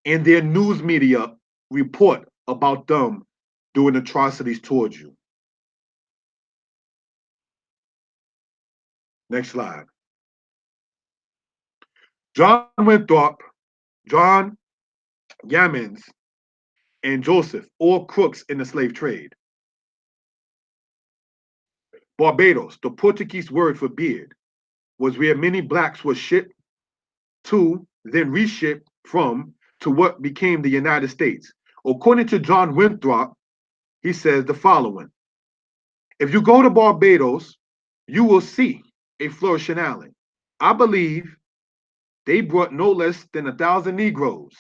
And their news media report about them doing atrocities towards you. Next slide. John Winthrop, John Hammond, and Joseph, all crooks in the slave trade. Barbados, the Portuguese word for beard, was where many blacks were shipped to, then reshipped from, to what became the United States. According to John Winthrop, he says the following. If you go to Barbados, you will see a flourishing island. I believe they brought no less than 1,000 Negroes.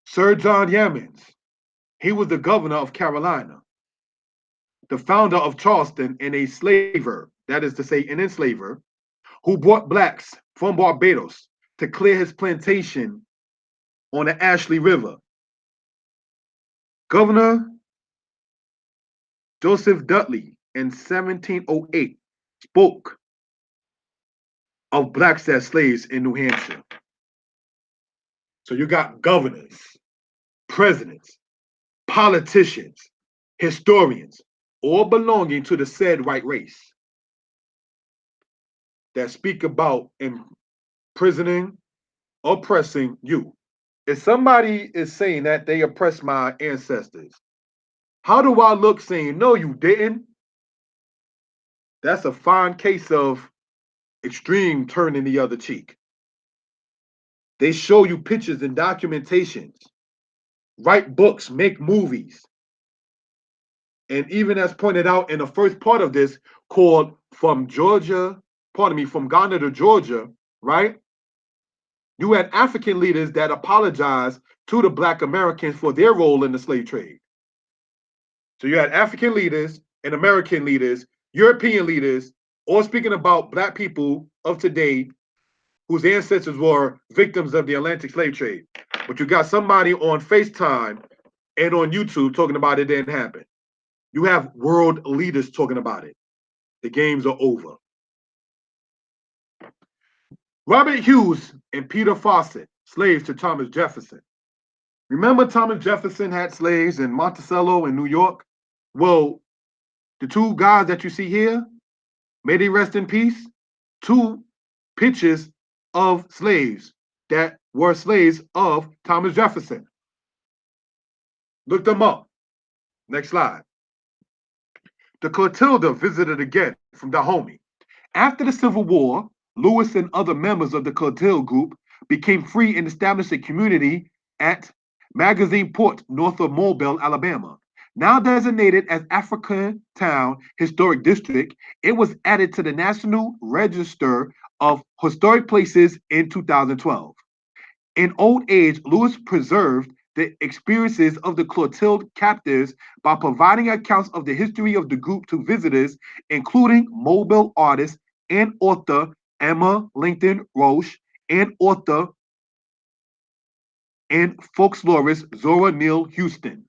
Sir John Hammond, he was the governor of Carolina, the founder of Charleston, and a slaver, that is to say, an enslaver, who brought blacks from Barbados to clear his plantation on the Ashley River. Governor Joseph Dudley in 1708 spoke of blacks as slaves in New Hampshire. So you got governors, presidents, politicians, historians, all belonging to the said white race that speak about imprisoning, oppressing you. If somebody is saying that they oppressed my ancestors, how do I look saying, no, you didn't? That's a fine case of extreme turning the other cheek. They show you pictures and documentations, write books, make movies. And even as pointed out in the first part of this, called From Georgia, from Ghana to Georgia, right? You had African leaders that apologized to the Black Americans for their role in the slave trade. So you had African leaders and American leaders, European leaders, all speaking about Black people of today whose ancestors were victims of the Atlantic slave trade. But you got somebody on FaceTime and on YouTube talking about it didn't happen. You have world leaders talking about it. The games are over. Robert Hughes and Peter Fawcett, slaves to Thomas Jefferson. Remember Thomas Jefferson had slaves in Monticello in New York? Well, the two guys that you see here, may they rest in peace, two pictures of slaves that were slaves of Thomas Jefferson. Look them up. Next slide. The Clotilda visited again from Dahomey. After the Civil War, Lewis and other members of the Clotilda group became free and established a community at Magazine Port north of Mobile, Alabama. Now designated as African Town Historic District, it was added to the National Register of Historic Places in 2012. In old age, Lewis preserved the experiences of the Clotilde captives by providing accounts of the history of the group to visitors, including Mobile artist and author Emma Langton Roche and author and folklorist Zora Neale Houston.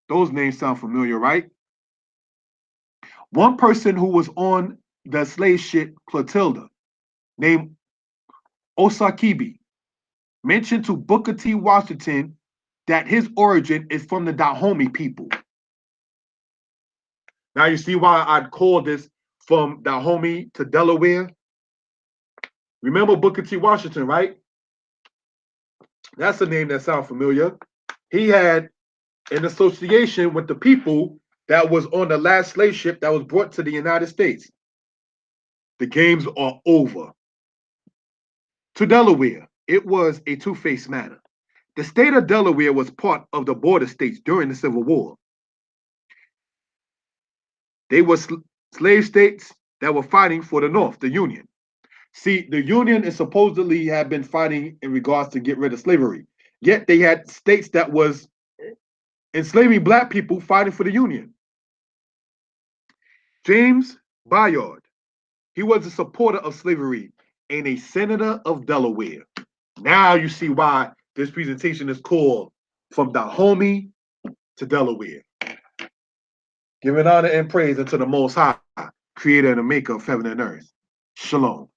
Those names sound familiar, right? One person who was on the slave ship Clotilda, named Osakibi, mentioned to Booker T. Washington that his origin is from the Dahomey people. Now you see why I'd call this from Dahomey to Delaware? Remember Booker T. Washington, right? That's a name that sounds familiar. He had an association with the people that was on the last slave ship that was brought to the United States. The games are over. To Delaware, it was a two-faced matter. The state of Delaware was part of the border states during the Civil War. They were slave states that were fighting for the North, the Union. See, the Union is supposedly had been fighting in regards to get rid of slavery. Yet they had states that was enslaving black people fighting for the Union. James Bayard, he was a supporter of slavery and a senator of Delaware. Now you see why this presentation is called From Dahomey to Delaware. Giving honor and praise unto the Most High, creator and the maker of heaven and earth. Shalom.